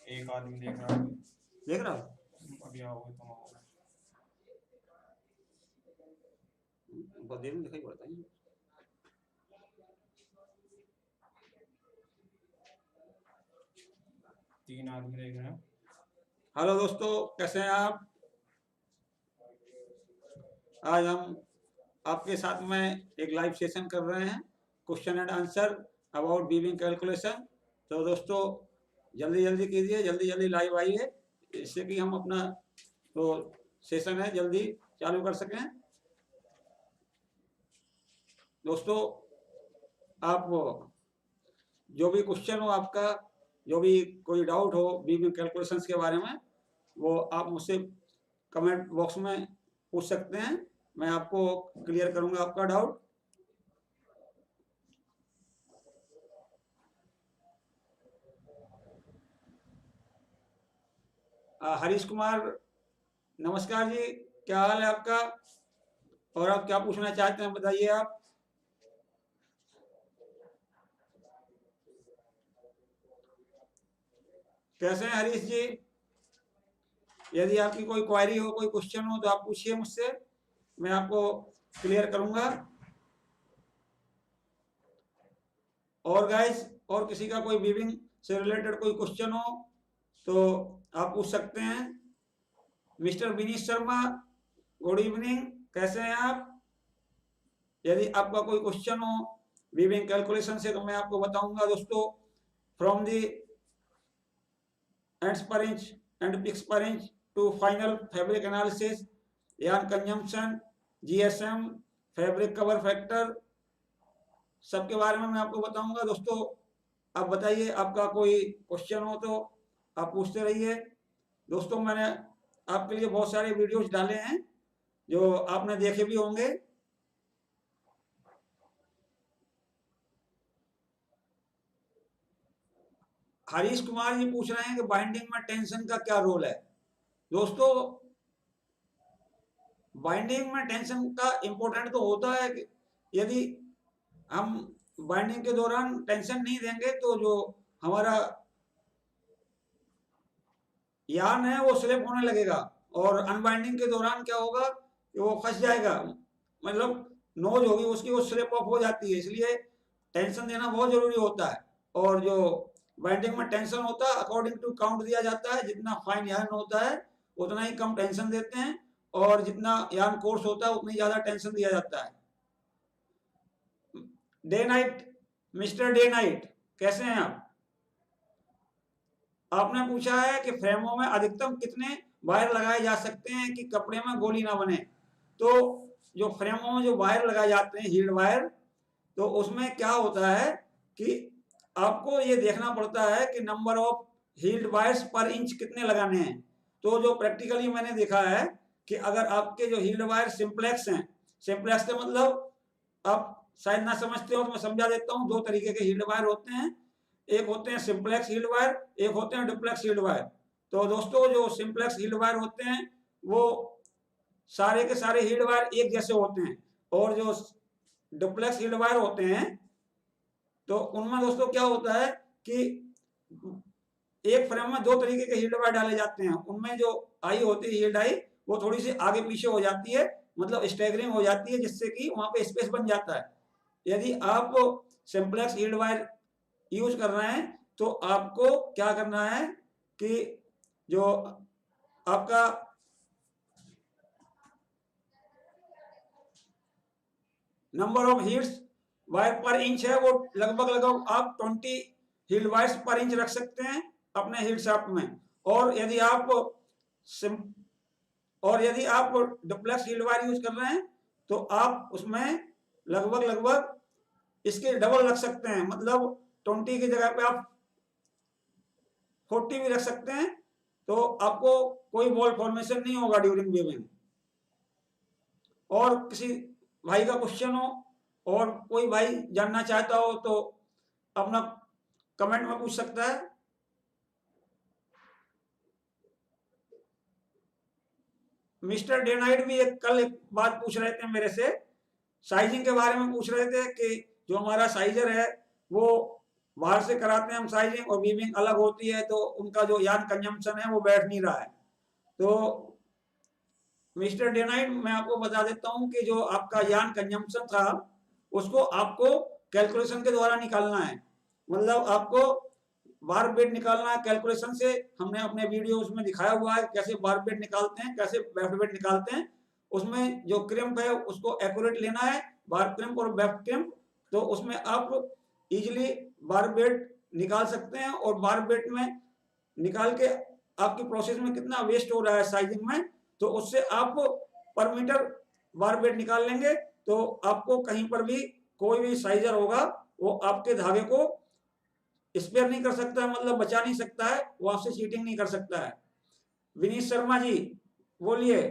एक आदमी देख रहा है। देख रहा हो? अभी आओगे तुम आओगे। बहुत देर में दिखाई पड़ता है। तीन आदमी देख रहे हैं। हेलो दोस्तों, कैसे हैं आप? आज हम आपके साथ में एक लाइव सेशन कर रहे हैं, question and answer about weaving calculation. तो दोस्तों जल्दी जल्दी कीजिए, जल्दी जल्दी लाइव आइए, इससे कि हम अपना तो सेशन है जल्दी चालू कर सकें। दोस्तों आप जो भी क्वेश्चन हो आपका, जो भी कोई डाउट हो वीविंग कैलकुलेशंस के बारे में, वो आप मुझसे कमेंट बॉक्स में पूछ सकते हैं। मैं आपको क्लियर करूंगा आपका डाउट। हरीश कुमार, नमस्कार जी, क्या हाल है आपका? और आप क्या पूछना चाहते हैं, बताइए आप। कैसे हैं हरीश जी? यदि आपकी कोई क्वेरी हो, कोई क्वेश्चन हो, तो आप पूछिए मुझसे, मैं आपको क्लियर करूंगा। और गाइस, और किसी का कोई वीविंग से रिलेटेड कोई क्वेश्चन हो तो आप पूछ सकते हैं। Mister Vineet Sharma, good evening, कैसे हैं आप? यदि आपका कोई क्वेश्चन हो वीविंग कैलकुलेशन से तो मैं आपको बताऊंगा दोस्तों। From the ends per inch and picks per inch to final fabric analysis, yarn consumption, GSM, fabric cover factor, सबके बारे में मैं आपको बताऊंगा दोस्तों। आप बताइए, आपका कोई क्वेश्चन हो तो आप पूछते रहिए। दोस्तों मैंने आपके लिए बहुत सारे वीडियोस डाले हैं जो आपने देखे भी होंगे। हरीश कुमार जी पूछ रहे हैं कि बाइंडिंग में टेंशन का क्या रोल है। दोस्तों बाइंडिंग में टेंशन का इंपॉर्टेंट तो होता है कि यदि हम बाइंडिंग के दौरान टेंशन नहीं देंगे तो जो हमारा यार्न है वो स्लिप होने लगेगा, और अनबाइंडिंग के दौरान क्या होगा कि वो फंस जाएगा, मतलब नोज होगी उसकी, वो स्लिप ऑफ हो जाती है। इसलिए टेंशन देना बहुत जरूरी होता है। और जो बाइंडिंग में टेंशन होता है अकॉर्डिंग टू काउंट दिया जाता है, जितना फाइन यार्न होता है उतना ही कम टेंशन देते हैं, और जितना यार्न कोर्स होता है उतनी ज्यादा टेंशन दिया जाता है। Day night, mister day night, कैसे हैं आप? आपने पूछा है कि फ्रेमों में अधिकतम कितने वायर लगाए जा सकते हैं कि कपड़े में गोली ना बने। तो जो फ्रेमों में जो वायर लगाए जाते हैं, हील्ड वायर, तो उसमें क्या होता है कि आपको ये देखना पड़ता है कि नंबर ऑफ हील्ड वायर्स पर इंच कितने लगाने हैं। तो जो प्रैक्टिकली मैंने देखा है कि अगर आपके जो हील्ड वायर सिंप्लेक्स हैं, सिंप्लेक्स का मतलब आप शायद ना समझते हो तो मैं समझा देता हूँ। दो तरीके के हील्ड वायर होते हैं, एक होते हैं सिंप्लेक्स हील्ड वायर, एक होते हैं डुप्लेक्स हील्ड वायर। तो दोस्तों जो सिंप्लेक्स हील्ड वायर होते हैं वो सारे के सारे हील्ड वायर एक जैसे होते हैं, और जो डुप्लेक्स हील्ड वायर होते हैं तो उनमें दोस्तों क्या होता है कि एक फ्रेम में दो तरीके के हील्ड वायर डाले जाते हैं। उनमें जो आई होती है हील्ड आई, वो थोड़ी सी आगे पीछे हो जाती है, मतलब स्टैगरिंग हो जाती है, जिससे कि वहां पे स्पेस बन जाता है। यदि आप सिंप्लेक्स हील्ड वायर यूज कर रहे हैं तो आपको क्या करना है कि जो आपका नंबर ऑफ हील्स वायर पर इंच है वो लगभग लगभग आप 20 हील्ड वायर्स पर इंच रख सकते हैं अपने हील्ड शाफ्ट में। और यदि आप डुप्लेक्स हील्ड वायर यूज कर रहे हैं तो आप उसमें लगभग लगभग इसके डबल रख सकते हैं, मतलब 20 की जगह पे आप 40 भी रख सकते हैं। तो आपको कोई बॉल फॉर्मेशन नहीं होगा ड्यूरिंग वीविंग। और किसी भाई का क्वेश्चन हो और कोई भाई जानना चाहता हो तो अपना कमेंट में पूछ सकता है। मिस्टर डे नाइट भी कल एक बात पूछ रहे थे मेरे से, साइजिंग के बारे में पूछ रहे थे कि जो हमारा साइजर है वो बाहर से कराते हैं हम साइजिंग और वीविंग अलग होती है, तो उनका जो यार्न कंजम्पशन है वो बैठ नहीं रहा है। तो मिस्टर डे नाइट, मैं आपको बता देता हूं कि जो आपका यार्न कंजम्पशन था उसको आपको कैलकुलेशन के द्वारा निकालना है। मतलब आपको बार बेड निकालना है कैलकुलेशन से। हमने अपने वीडियो उसमें दिखाया हुआ है कैसे बार बेड निकालते हैं, कैसे बेफ्ट बेड निकालते हैं। उसमें जो क्रिम्प है उसको एक्यूरेट लेना है, बार क्रिम्प और बेफ्ट क्रिम्प। तो उसमें आप इजीली बार बेड निकाल सकते हैं, और बार बेड में निकाल के आपकी प्रोसेस में कितना वेस्ट हो रहा है साइजिंग में, तो उससे आप पर मीटर बार बेड निकाल लेंगे। तो आपको कहीं पर भी कोई भी साइजर होगा वो आपके धागे को स्पेयर नहीं कर सकता है, मतलब बचा नहीं सकता है, वो आपसे चीटिंग नहीं कर सकता है। विनीत शर्मा जी बोलिए।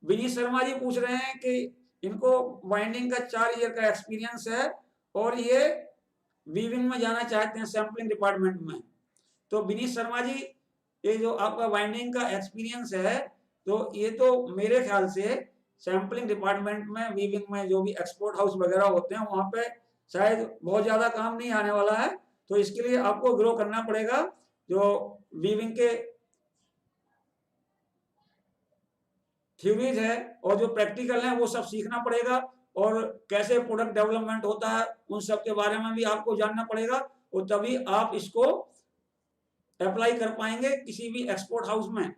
विनीत शर्मा जी पूछ रहे हैं कि इनको वाइंडिंग का 4 ईयर का एक्सपीरियंस है और ये वीविंग में जाना चाहते हैं सैम्पलिंग डिपार्टमेंट में। तो विनीत शर्मा जी, ये जो आपका वाइंडिंग का एक्सपीरियंस है, तो ये तो मेरे ख्याल से सैम्पलिंग डिपार्टमेंट में वीविंग में जो भी एक्सपोर्ट हाउस वगैरह होते हैं वहां पे शायद बहुत ज्यादा काम नहीं आने वाला है। तो इसके लिए आपको ग्रो करना पड़ेगा, जो वीविंग के थ्योरीज है और जो प्रैक्टिकल है वो सब सीखना पड़ेगा, और कैसे प्रोडक्ट डेवलपमेंट होता है उन सब के बारे में भी आपको जानना पड़ेगा, और तभी आप इसको अप्लाई कर पाएंगे किसी भी एक्सपोर्ट हाउस में।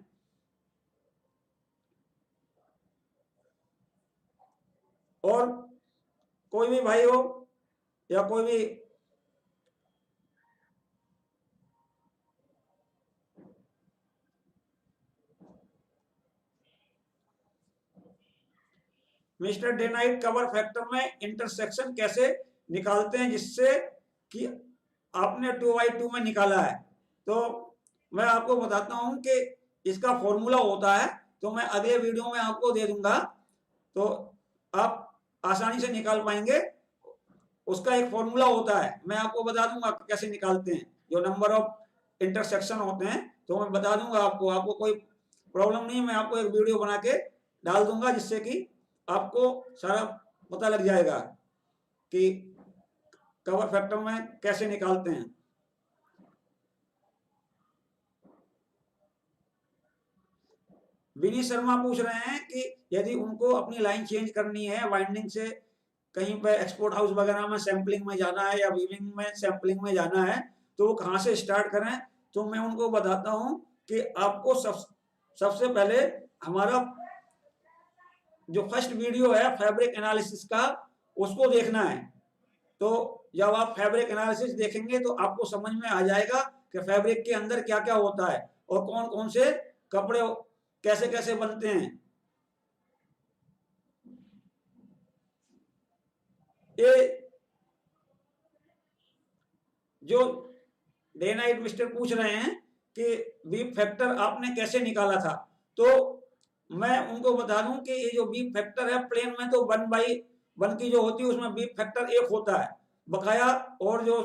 और कोई भी भाई हो या कोई भी mister day night, cover factor में इंटरसेक्शन कैसे निकालते हैं जिससे कि आपने 2/2 में निकाला है? तो मैं आपको बताता हूं कि इसका फॉर्मूला होता है, तो मैं अगले वीडियो में आपको दे दूंगा, तो आप आसानी से निकाल पाएंगे। उसका एक फॉर्मूला होता है, मैं आपको बता दूंगा कैसे निकालते हैं। जो नंबर ऑफ इंटरसेक्शन होते हैं तो मैं बता दूंगा आपको, आपको कोई प्रॉब्लम नहीं, मैं आपको एक वीडियो बना के डाल दूंगा जिससे कि आपको सारा पता लग जाएगा कि कवर फैक्टर में कैसे निकालते हैं। विनीत शर्मा पूछ रहे हैं कि यदि उनको अपनी लाइन चेंज करनी है वाइंडिंग से, कहीं पे एक्सपोर्ट हाउस वगैरह में सैंपलिंग में जाना है या वीविंग में सैंपलिंग में जाना है, तो वो कहाँ से स्टार्ट करें? तो मैं उनको बताता हूं कि आपको सबसे पहले हमारा जो फर्स्ट वीडियो है फैब्रिक एनालिसिस का, उसको देखना है। तो जब आप फैब्रिक एनालिसिस देखेंगे तो आपको समझ में आ जाएगा कि फैब्रिक के अंदर क्या क्या होता है और कौन कौन से कपड़े कैसे कैसे बनते हैं। ये जो डे नाइट मिस्टर पूछ रहे हैं कि वीप फैक्टर आपने कैसे निकाला था, तो मैं उनको बता दूं कि ये जो वीप फैक्टर है प्लेन में तो 1/1 की जो होती है उसमें वीप फैक्टर 1 होता है बकाया, और जो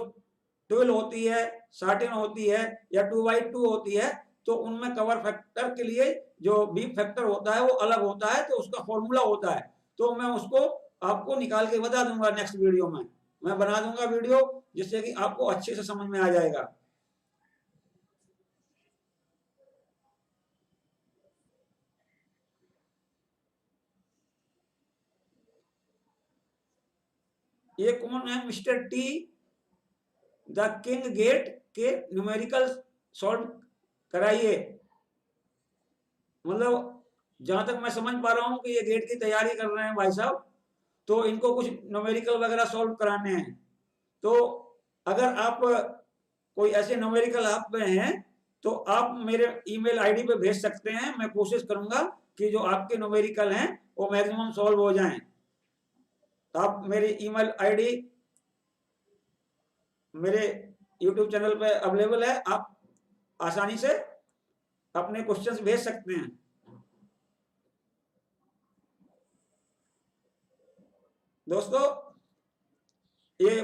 12 होती है, 13 होती है या 2/2 होती है, तो उनमें कवर फैक्टर के लिए जो वीप फैक्टर होता है वो अलग होता है, तो उसका फॉर्मूला होता है। तो मैं उसको आपको निकाल के बता दूंगा नेक्स्ट वीडियो में, मैं बना दूंगा वीडियो जिससे कि आपको अच्छे से समझ में आ जाएगा। ये कौन है? Mister T the king gate के न्यूमेरिकल सॉल्व कराइए। मतलब जहां तक मैं समझ पा रहा हूं कि ये गेट की तैयारी कर रहे हैं भाई साहब, तो इनको कुछ न्यूमेरिकल वगैरह सॉल्व कराने हैं। तो अगर आप कोई ऐसे न्यूमेरिकल आप में हैं तो आप मेरे ईमेल आईडी पे भेज सकते हैं, मैं कोशिश करूंगा कि जो आपके न्यूमेरिकल हैं वो मैक्सिमम सॉल्व हो जाएं। आप मेरी ईमेल आईडी मेरे यूट्यूब चैनल पे अवेलेबल है, आप आसानी से अपने क्वेश्चंस भेज सकते हैं। दोस्तों, ये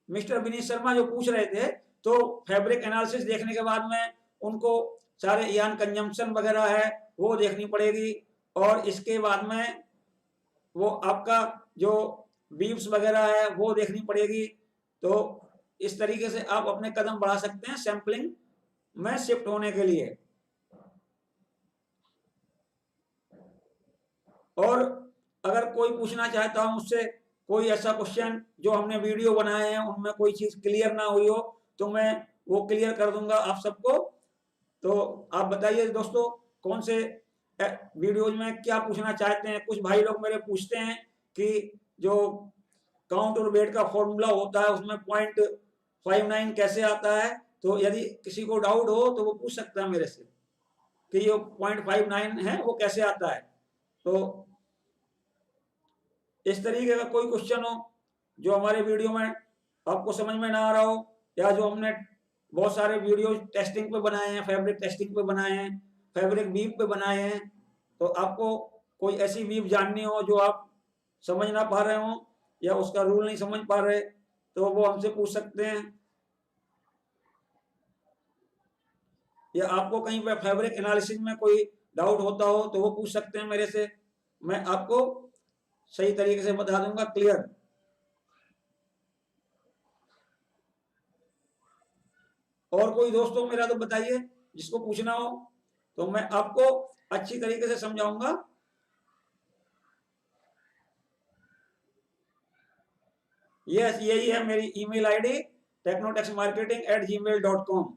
मिस्टर विनीत शर्मा जो पूछ रहे थे, तो फैब्रिक एनालिसिस देखने के बाद में उनको सारे यान कंजम्पशन वगैरह है वो देखनी पड़ेगी, और इसके बाद में वो आपका जो बीव्स वगैरह है वो देखनी पड़ेगी। तो इस तरीके से आप अपने कदम बढ़ा सकते हैं सैंपलिंग में शिफ्ट होने के लिए। और अगर कोई पूछना चाहता हूं मुझसे कोई ऐसा क्वेश्चन जो हमने वीडियो बनाए हैं उनमें कोई चीज क्लियर ना हुई हो तो मैं वो क्लियर कर दूंगा आप सबको। तो आप बताइए दोस्तों कौन से वीडियोज में क्या पूछना चाहते हैं। कुछ भाई लोग मेरे पूछते हैं कि जो काउंट और वेट का फॉर्मूला होता है उसमें 0.59 कैसे आता है। तो यदि किसी को डाउट हो तो वो पूछ सकता है मेरे से कि ये 0.59 है वो कैसे आता है। तो इस तरीके का कोई क्वेश्चन हो जो हमारे वीडियो में आपको समझ में ना आ रहा हो, या जो हमने बहुत सारे वीडियो टेस्टिंग पे बनाए हैं, फैब्रिक टेस्टिंग पे बनाए हैं, फैब्रिक वीव पे बनाए हैं, तो आपको कोई ऐसी वीव जाननी हो जो आप समझ ना पा रहे हो या उसका रूल नहीं समझ पा रहे तो वो हमसे पूछ सकते हैं। या आपको कहीं पर फैब्रिक एनालिसिस में कोई डाउट होता हो तो वो पूछ सकते हैं मेरे से, मैं आपको सही तरीके से बता दूंगा क्लियर। और कोई दोस्तों मेरा तो बताइए जिसको पूछना हो तो मैं आपको अच्छी तरीके से समझाऊंगा। यस, यही है मेरी email ID technotechmarketing@gmail.com।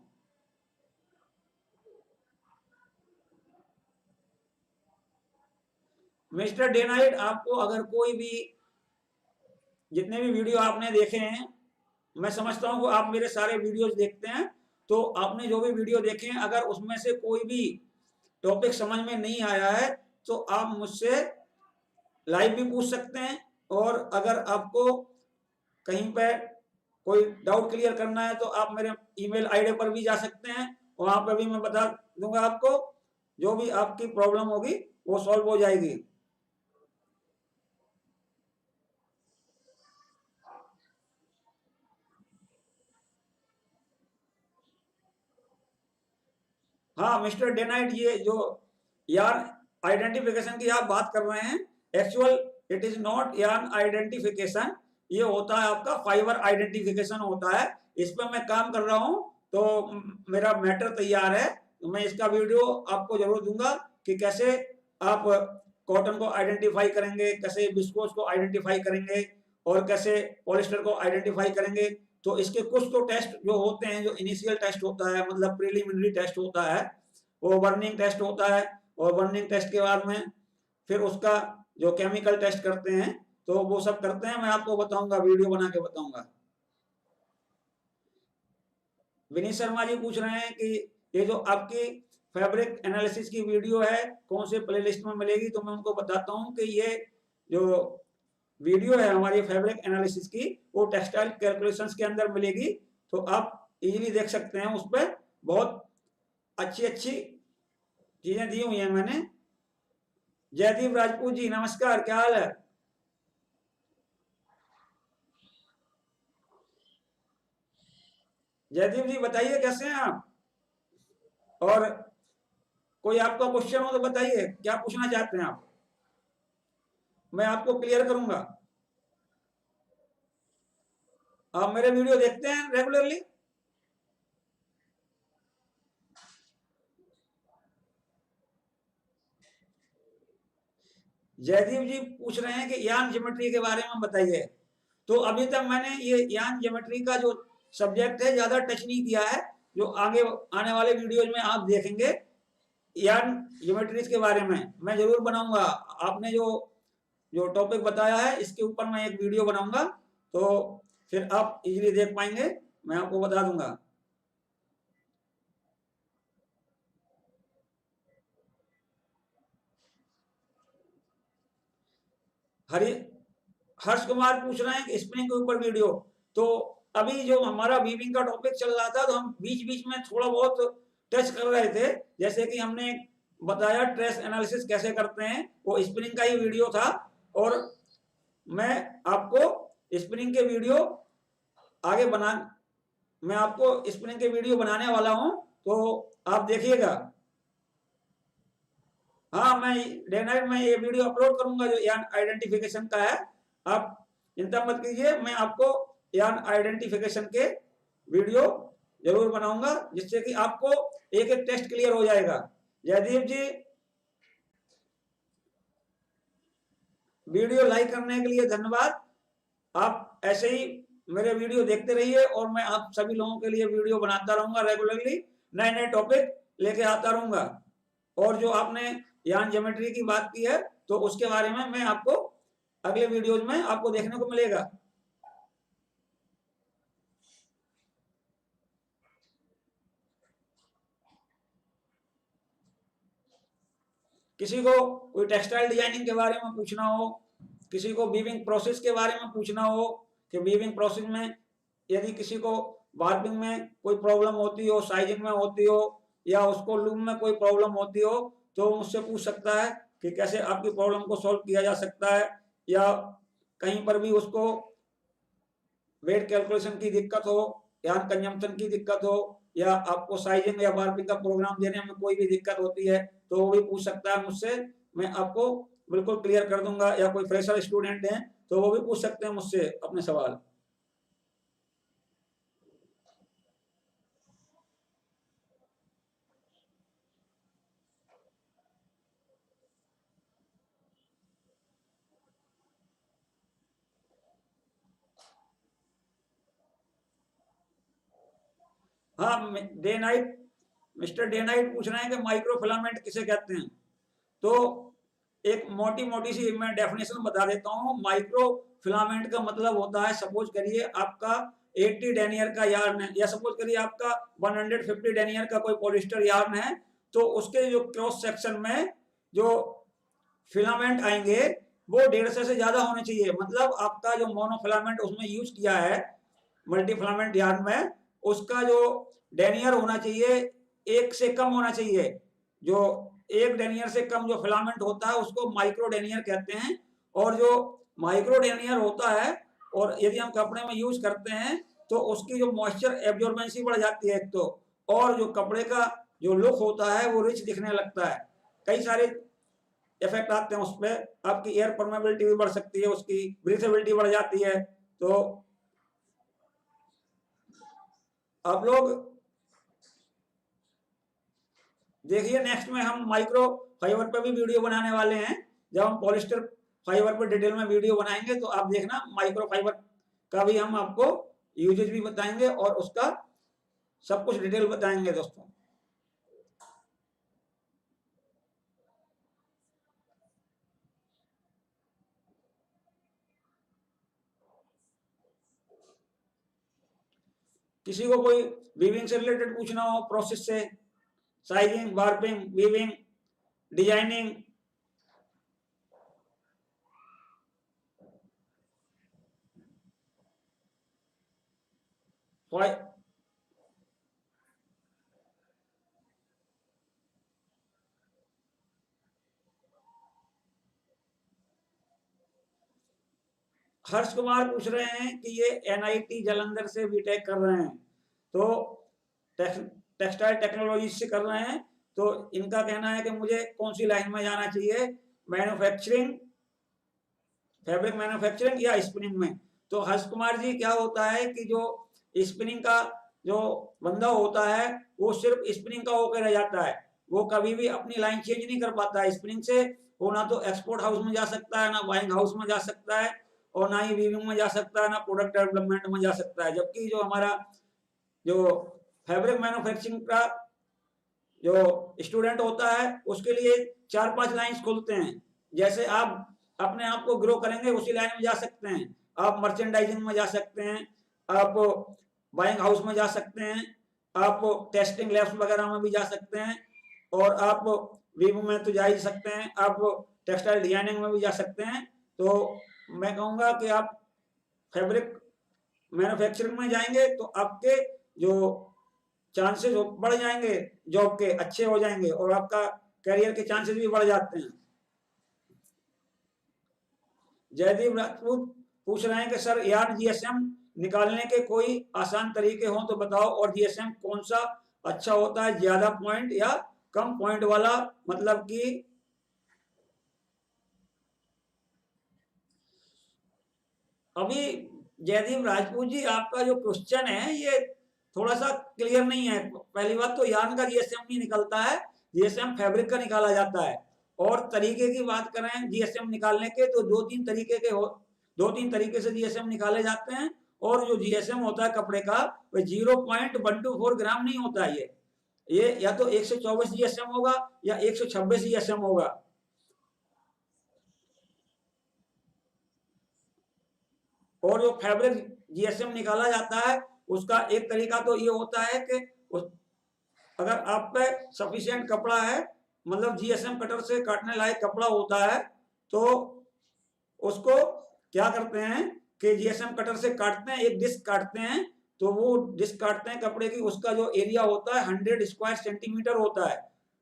Mister day night, आपको अगर कोई भी जितने भी वीडियो आपने देखे हैं, मैं समझता हूं कि आप मेरे सारे वीडियोस देखते हैं, तो आपने जो भी वीडियो देखे हैं अगर उसमें से कोई भी टॉपिक समझ में नहीं आया है तो आप मुझसे लाइव भी पूछ सकते हैं, और अगर आपको कहीं पे कोई डाउट क्लियर करना है तो आप मेरे ईमेल आईडी पर भी जा सकते हैं, वहां पर भी मैं बता दूंगा आपको जो भी आपकी प्रॉब्लम होगी वो सॉल्व हो जाएगी। हाँ मिस्टर डे नाइट, ये जो यार आइडेंटिफिकेशन की आप बात कर रहे हैं, actual it is not yarn identification, ये होता है आपका फाइबर आइडेंटिफिकेशन होता है। इस पर मैं काम कर रहा हूं, तो मेरा मैटर तैयार है, तो मैं इसका वीडियो आपको जरूर दूंगा कि कैसे आप कॉटन को आइडेंटिफाई करेंगे, कैसे विस्कोस को आइडेंटिफाई करेंगे, और कैसे पॉलिस्टर को आइडेंटिफाई करेंगे। तो इसके कुछ तो टेस्ट जो होते हैं, जो इनिशियल टेस्ट होता है, मतलब प्रीलिमिनरी टेस्ट होता है, वो बर्निंग टेस्ट होता है, और बर्निंग टेस्ट के बाद में फिर उसका जो केमिकल टेस्ट करते हैं, तो वो सब करते हैं, मैं आपको बताऊंगा, वीडियो बना के बताऊंगा। विनीत शर्मा जी पूछ रहे हैं कि ये जो आपकी फैब्रिक एनालिसिस की वीडियो है कौन से प्लेलिस्ट में मिलेगी, तो मैं उनको बताता हूं कि ये जो वीडियो है हमारी फैब्रिक एनालिसिस की वो टेक्सटाइल कैलकुलेशंस के अंदर मिलेगी, तो आप इजीली देख सकते हैं। उस पर बहुत अच्छी अच्छी चीजें दी हुई हैं मैंने। जयदीप राजपूत जी नमस्कार, क्या हाल है? जयदीप जी बताइए कैसे हैं आप, और कोई आपका क्वेश्चन हो तो बताइए, क्या पूछना चाहते हैं आप, मैं आपको क्लियर करूंगा। आप मेरे वीडियो देखते हैं रेगुलरली? जयदीप जी पूछ रहे हैं कि यान ज्योमेट्री के बारे में बताइए। तो अभी तक मैंने ये यान ज्योमेट्री का जो सब्जेक्ट है ज्यादा टच नहीं किया है, जो आगे आने वाले वीडियोज में आप देखेंगे यान ज्योमेट्रीज के बारे में मैं जरूर बनाऊंगा। आपने जो जो टॉपिक बताया है इसके ऊपर मैं एक वीडियो बनाऊंगा, तो फिर आप इजीली देख पाएंगे, मैं आपको बता दूंगा। हरी हर्ष कुमार पूछ रहे हैं कि स्प्रिंग के ऊपर वीडियो, तो अभी जो हमारा वीविंग का टॉपिक चल रहा था तो हम बीच बीच में थोड़ा बहुत टच कर रहे थे, जैसे कि हमने बताया ट्रेस एनालिसिस कैसे करते हैं, वो स्प्रिंग का ही वीडियो था, और मैं आपको स्प्रिंग के वीडियो आगे बना मैं आपको स्प्रिंग के वीडियो बनाने वाला हूं, तो आप देखिएगा। हाँ, मैं डे नाइट में ये वीडियो अपलोड करूंगा जो यान आइडेंटिफिकेशन का है। आप चिंता मत कीजिए, मैं आपको यान आइडेंटिफिकेशन के वीडियो जरूर बनाऊंगा, जिससे कि आपको एक एक टेस्ट क्लियर हो जाएगा। जयदीप जी, वीडियो लाइक करने के लिए धन्यवाद। आप ऐसे ही मेरे वीडियो देखते रहिए और मैं आप सभी लोगों के लिए वीडियो बनाता रहूंगा रेगुलरली, नए नए टॉपिक लेके आता रहूंगा। और जो आपने यान ज्योमेट्री की बात की है तो उसके बारे में मैं आपको अगले वीडियोज में आपको देखने को मिलेगा। किसी को कोई टेक्सटाइल डिजाइनिंग के बारे में पूछना हो, किसी को वीविंग प्रोसेस के बारे में पूछना हो कि वीविंग प्रोसेस में यदि किसी को वार्पिंग में कोई प्रॉब्लम होती हो, साइजिंग में होती हो, या उसको लूम में कोई प्रॉब्लम होती हो, तो मुझसे पूछ सकता है कि कैसे आपकी प्रॉब्लम को सॉल्व किया जा सकता है। या कहीं पर भी उसको वेट कैलकुलेशन की दिक्कत हो या कंजम्पशन की दिक्कत हो, या आपको साइजिंग या वार्पिंग का प्रोग्राम देने में कोई भी दिक्कत होती है तो वो भी पूछ सकता है मुझसे, मैं आपको बिल्कुल क्लियर कर दूंगा। या कोई फ्रेशर स्टूडेंट हैं तो वो भी पूछ सकते हैं मुझसे अपने सवाल। हाँ, day night, mister day night पूछ रहे हैं कि माइक्रो फिलामेंट किसे कहते हैं। तो एक मोटी मोटी सी मैं डेफिनेशन बता देता हूँ। माइक्रो फिलामेंट का मतलब होता है, सपोज करिए आपका 80 डेनियर का यार्न है, या सपोज करिए आपका 150 डेनियर का कोई पॉलिस्टर यार्न है, तो उसके जो क्रॉस सेक्शन में जो फिलामेंट आएंगे वो 150 से ज्यादा होने चाहिए। मतलब आपका जो मोनोफिलामेंट उसमें यूज किया है मल्टी फिलामेंट यार्न में, उसका जो डेनियर होना चाहिए 1 से कम होना चाहिए। जो 1 डेनियर से कम जो फिलामेंट होता है उसको माइक्रो डेनियर कहते हैं। और जो माइक्रो डेनियर होता है और यदि हम कपड़े में यूज करते हैं तो उसकी जो मॉइस्चर एब्जॉर्बेंसी बढ़ जाती है एक तो, और जो कपड़े का जो लुक होता है वो रिच दिखने लगता है। कई सारे इफेक्ट आते हैं उस पर, आपकी एयर परमेबिलिटी भी बढ़ सकती है, उसकी ब्रीथेबिलिटी बढ़ जाती है। तो आप लोग देखिए, नेक्स्ट में हम माइक्रो फाइबर पर भी वीडियो बनाने वाले हैं। जब हम पॉलिस्टर फाइबर पर डिटेल में वीडियो बनाएंगे तो आप देखना माइक्रो फाइबर का भी हम आपको यूजेज भी बताएंगे और उसका सब कुछ डिटेल बताएंगे दोस्तों। किसी को कोई वीविंग से रिलेटेड पूछना हो, प्रोसेस से, sizing, warping, weaving, designing, Harsh Kumar पूछ रहे हैं कि ये एनआईटी जालंधर से बीटेक कर रहे हैं, तो टेक्सटाइल टेक्नोलॉजी से कर रहे हैं। तो इनका कहना है कि मुझे कौन सी लाइन में जाना चाहिए, मैन्युफैक्चरिंग, फैब्रिक मैन्युफैक्चरिंग या स्पिनिंग में। तो हर्ष कुमार जी, क्या होता है कि जो स्पिनिंग का जो बंदा होता है वो सिर्फ स्पिनिंग का होकर रह जाता है, वो कभी भी अपनी लाइन चेंज नहीं कर पाता है स्पिनिंग से। वो ना तो एक्सपोर्ट हाउस में जा सकता है, ना बाइंग हाउस में जा सकता है, और ना ही वीविंग में जा सकता है, ना प्रोडक्ट डेवलपमेंट में जा सकता है। जबकि जो हमारा जो फैब्रिक मैन्युफैक्चरिंग का जो स्टूडेंट होता है उसके लिए 4-5 लाइंस खुलते हैं। जैसे आप अपने आप को ग्रो करेंगे उसी लाइन में जा सकते हैं। आप मर्चेंडाइजिंग में जा सकते हैं, आप बाइंग हाउस में जा सकते हैं, आप टेस्टिंग लैब्स वगैरह में भी जा सकते हैं, और आप वीवो में तो जा ही सकते हैं, आप टेक्सटाइल डिजाइनिंग में भी जा सकते हैं। तो मैं कहूँगा कि आप फैब्रिक मैन्युफैक्चरिंग में जाएंगे तो आपके जो चांसेस बढ़ जाएंगे, जॉब के अच्छे हो जाएंगे और आपका करियर के चांसेस भी बढ़ जाते हैं। जयदीप राजपूत पूछ रहे हैं कि सर यार्न जीएसएम निकालने के कोई आसान तरीके हों तो बताओ, और जीएसएम कौन सा अच्छा होता है, ज्यादा पॉइंट या कम पॉइंट वाला, मतलब कि अभी जयदीप राजपूत जी आपका जो क्वेश्चन है ये थोड़ा सा क्लियर नहीं है। पहली बात तो यार्न का जीएसएम नहीं निकलता है, जीएसएम फैब्रिक का निकाला जाता है। और तरीके की बात करें जीएसएम निकालने के तो दो तीन तरीके से जीएसएम निकाले जाते हैं। और जो जीएसएम होता है कपड़े का वो 0.124 ग्राम नहीं होता है। ये या तो 124 जीएसएम होगा या 126 जीएसएम होगा। और जो फैब्रिक जीएसएम निकाला जाता है उसका एक तरीका तो ये होता है कि अगर आप पे सफिशिएंट कपड़ा है, मतलब जीएसएम कटर से काटने लायक कपड़ा होता है, तो उसको क्या करते हैं कि जीएसएम कटर से काटते हैं, एक डिस्क काटते हैं। तो वो डिस्क काटते हैं कपड़े की, उसका जो एरिया होता है 100 स्क्वायर सेंटीमीटर होता है।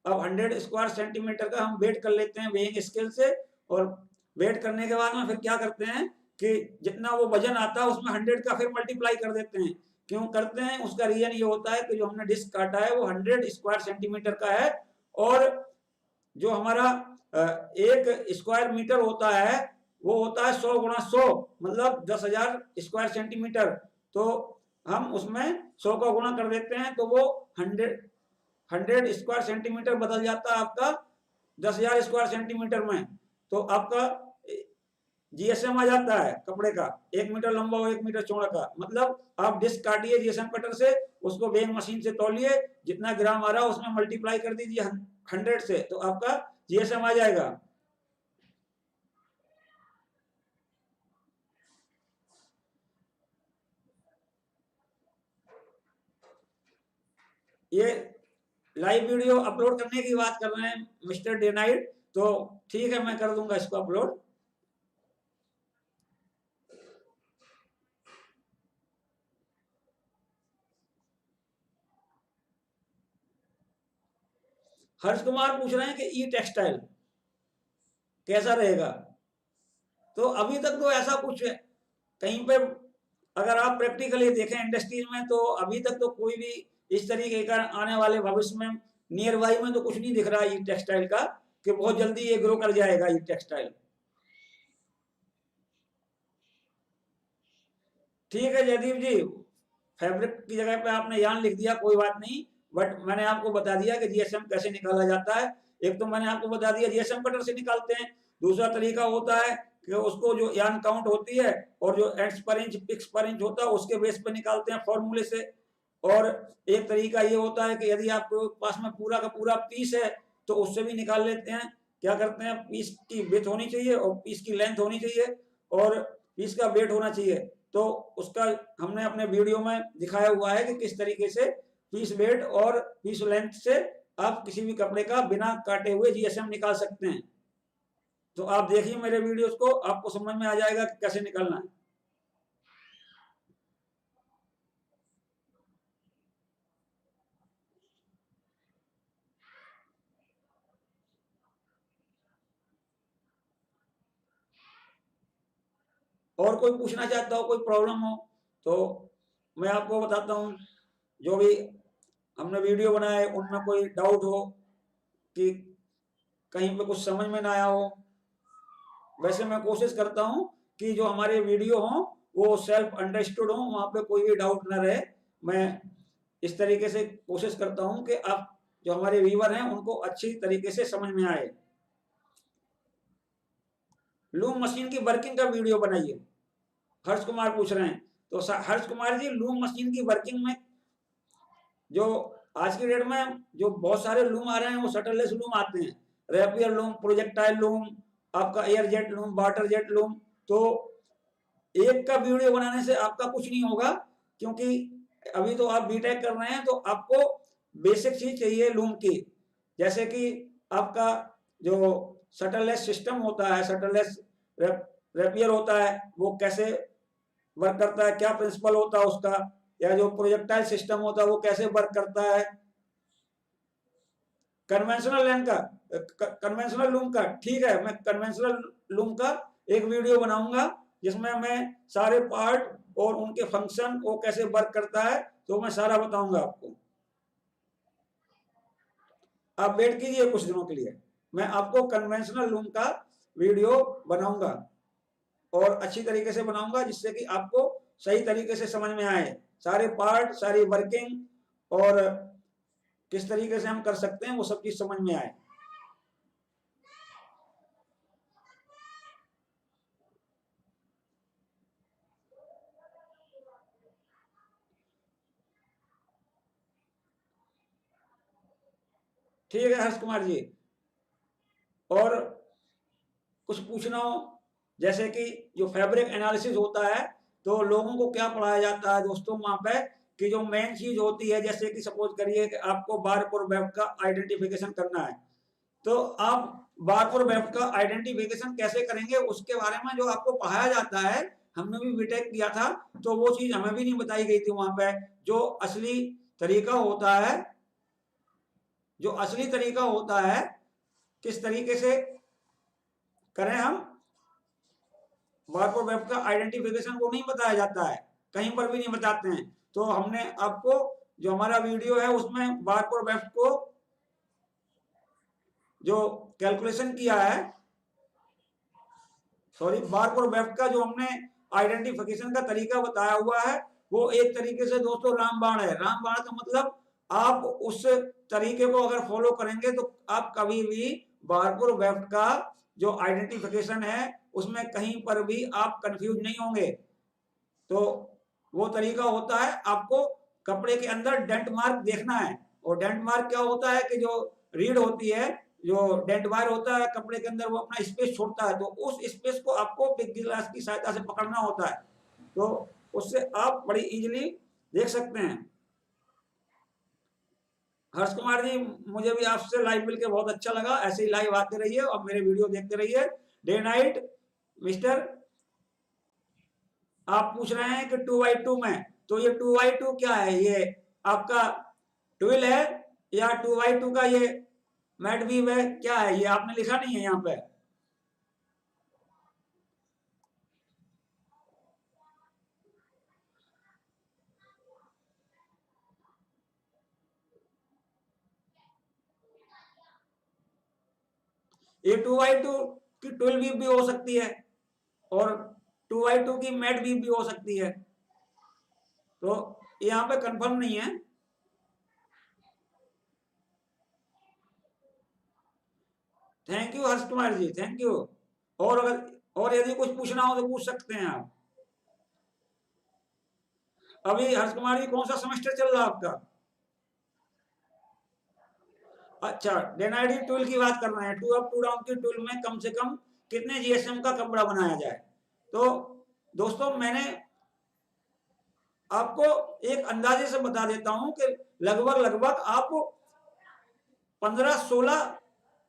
अब 100 स्क्वायर सेंटीमीटर का हम वेट कर लेते हैं वेइंग स्केल से, और वेट करने के बाद में फिर क्या करते हैं कि जितना वो वजन आता है उसमें 100 का फिर मल्टीप्लाई कर देते हैं। क्यों करते हैं, उसका रीजन ये होता है कि जो हमने डिस्क काटा है वो 100 स्क्वायर सेंटीमीटर का है, और जो हमारा 1 स्क्वायर मीटर होता है वो होता है 100 गुणा 100, मतलब 10,000 स्क्वायर सेंटीमीटर। तो हम उसमें 100 का गुणा कर देते हैं तो वो 100 स्क्वायर सेंटीमीटर बदल जाता है आपका 10,000 स्क्वायर सेंटीमीटर में। तो आपका जीएसएम आ जाता है कपड़े का 1 मीटर लंबा और 1 मीटर चौड़ा का। मतलब आप डिस्क काटिए जीएसएम कटर से, उसको वेइंग मशीन से तौलिए, जितना ग्राम आ रहा है उसमें मल्टीप्लाई कर दीजिए 100 से, तो आपका जीएसएम आ जाएगा। ये लाइव वीडियो अपलोड करने की बात कर रहे हैं मिस्टर डे नाइट, तो ठीक है मैं कर दूंगा इसको अपलोड। हर्ष कुमार पूछ रहे हैं कि ई टेक्सटाइल कैसा रहेगा। तो अभी तक तो ऐसा कुछ कहीं पे अगर आप प्रैक्टिकली देखें इंडस्ट्रीज में, तो अभी तक तो कोई भी इस तरीके का आने वाले भविष्य में नियर बाई में तो कुछ नहीं दिख रहा है ई टेक्सटाइल का कि बहुत जल्दी ये ग्रो कर जाएगा ई टेक्सटाइल। ठीक है जयदीप जी, फैब्रिक की जगह पे आपने यान लिख दिया, कोई बात नहीं, बट मैंने आपको बता दिया कि जीएसएम कैसे निकाला जाता है। एक तो मैंने आपको बता दिया जीएसएम कटर से निकालते हैं, दूसरा तरीका होता है कि उसको जो यान काउंट होती है और जो ends per inch pics per inch होता है उसके बेस पे निकालते हैं फॉर्मूले से। और एक तरीका ये होता है कि यदि आपके पास में पूरा का पूरा पीस है तो उससे भी निकाल लेते हैं। क्या करते हैं, पीस की विड्थ होनी चाहिए और पीस की लेंथ होनी चाहिए और पीस का वेट होना चाहिए। तो उसका हमने अपने वीडियो में दिखाया हुआ है कि किस तरीके से पीस वेट और पीस लेंथ से आप किसी भी कपड़े का बिना काटे हुए जीएसएम निकाल सकते हैं। तो आप देखिए मेरे वीडियोस को, आपको समझ में आ जाएगा कि कैसे निकालना है। और कोई पूछना चाहता हो, कोई प्रॉब्लम हो तो मैं आपको बताता हूँ। जो भी हमने वीडियो बनाए उनमें कोई डाउट हो कि कहीं पे कुछ समझ में ना आया हो, वैसे मैं कोशिश करता हूँ कि जो हमारे वीडियो हों वो सेल्फ अंडरस्टूड हो, वहाँ पे कोई भी डाउट ना रहे। मैं इस तरीके से कोशिश करता हूँ कि आप जो हमारे व्यूअर हैं उनको अच्छी तरीके से समझ में आए। लूम मशीन की वर्किंग का वीडियो बनाइए, हर्ष कुमार पूछ रहे हैं। तो हर्ष कुमार जी, लूम मशीन की वर्किंग में जो आज की डेट में जो बहुत सारे लूम आ रहे हैं वो शटरलेस लूम आते हैं, रैपियर लूम, प्रोजेक्टाइल लूम, आपका air jet loom, water jet loom. तो एक का वीडियो बनाने से आपका कुछ नहीं होगा, क्योंकि अभी तो आप बीटेक कर रहे हैं तो आपको बेसिक चीज चाहिए लूम की। जैसे कि आपका जो शटरलेस सिस्टम होता है, शटरलेस रैपियर होता है, वो कैसे वर्क करता है, क्या प्रिंसिपल होता है उसका, या जो प्रोजेक्टाइल सिस्टम होता है वो कैसे वर्क करता है। कन्वेंशनल लैंड का, कन्वेंशनल लूम का, ठीक है मैं कन्वेंशनल लूम का एक वीडियो बनाऊंगा जिसमें मैं सारे पार्ट और उनके फंक्शन वो कैसे वर्क करता है तो मैं सारा बताऊंगा आपको। आप वेट कीजिए कुछ दिनों के लिए, मैं आपको कन्वेंशनल लूम का वीडियो बनाऊंगा और अच्छी तरीके से बनाऊंगा, जिससे कि आपको सही तरीके से समझ में आए सारे पार्ट, सारी वर्किंग और किस तरीके से हम कर सकते हैं वो सब चीज समझ में आए। ठीक है हर्ष कुमार जी, और कुछ पूछना हो, जैसे कि जो फैब्रिक एनालिसिस होता है तो लोगों को क्या पढ़ाया जाता है दोस्तों वहां पे, कि जो मेन चीज होती है, जैसे कि सपोज करिए कि आपको बारकोड वेब का आइडेंटिफिकेशन करना है, तो आप बारकोड वेब का आइडेंटिफिकेशन कैसे करेंगे उसके बारे में जो आपको पढ़ाया जाता है, हमने भी बीटेक किया था तो वो चीज हमें भी नहीं बताई गई थी वहां पे। जो असली तरीका होता है, जो असली तरीका होता है किस तरीके से करें हम बारकोड वेब का आइडेंटिफिकेशन, वो नहीं बताया जाता है, कहीं पर भी नहीं बताते हैं। तो हमने आपको जो हमारा वीडियो है उसमें बारकोड वेब को जो कैलकुलेशन किया है, सॉरी बारकोड वेब का जो हमने आइडेंटिफिकेशन का तरीका बताया हुआ है, वो एक तरीके से दोस्तों रामबाण है। रामबाण का मतलब आप उस तरीके को अगर फॉलो करेंगे तो आप कभी भी बारकोड वेब का जो आइडेंटिफिकेशन है उसमें कहीं पर भी आप कंफ्यूज नहीं होंगे। तो वो तरीका होता है, आपको कपड़े के अंदर डेंट मार्क देखना है, और डेंट मार्क क्या होता है कि जो रीड होती है, जो डेंट वायर होता है कपड़े के अंदर, वो अपना स्पेस छोड़ता है, तो उस स्पेस को आपको बिग ग्लास की सहायता से पकड़ना होता है, तो उससे आप बड़ी इजीली देख सकते हैं। हर्ष कुमार जी, मुझे भी आपसे लाइव मिलकर बहुत अच्छा लगा, ऐसे ही लाइव आते रहिए और मेरे वीडियो देखते रहिए डे नाइट। मिस्टर, आप पूछ रहे हैं कि 2x2 में, तो ये 2x2 क्या है, ये आपका ट्विल है या 2x2 का ये मैट वीव है, क्या है, ये आपने लिखा नहीं है यहाँ पे। ये 2x2 की ट्विल वीव भी हो सकती है और 2x2 की मैट वीव भी हो सकती है, तो यहाँ पे कंफर्म नहीं है। Thank you Harsh Kumar ji, thank you. और अगर और यदि कुछ पूछना हो तो पूछ सकते हैं आप। अभी हर्ष कुमार जी कौन सा सेमेस्टर चल रहा है आपका? अच्छा, डेनाइडी टूल की बात कर रहे हैं, 2 अप 2 डाउन की टूल में कम से कम कितने जीएसएम का कपड़ा बनाया जाए। तो दोस्तों मैंने आपको एक अंदाजे से बता देता हूं कि लगभग लगभग आप 15-16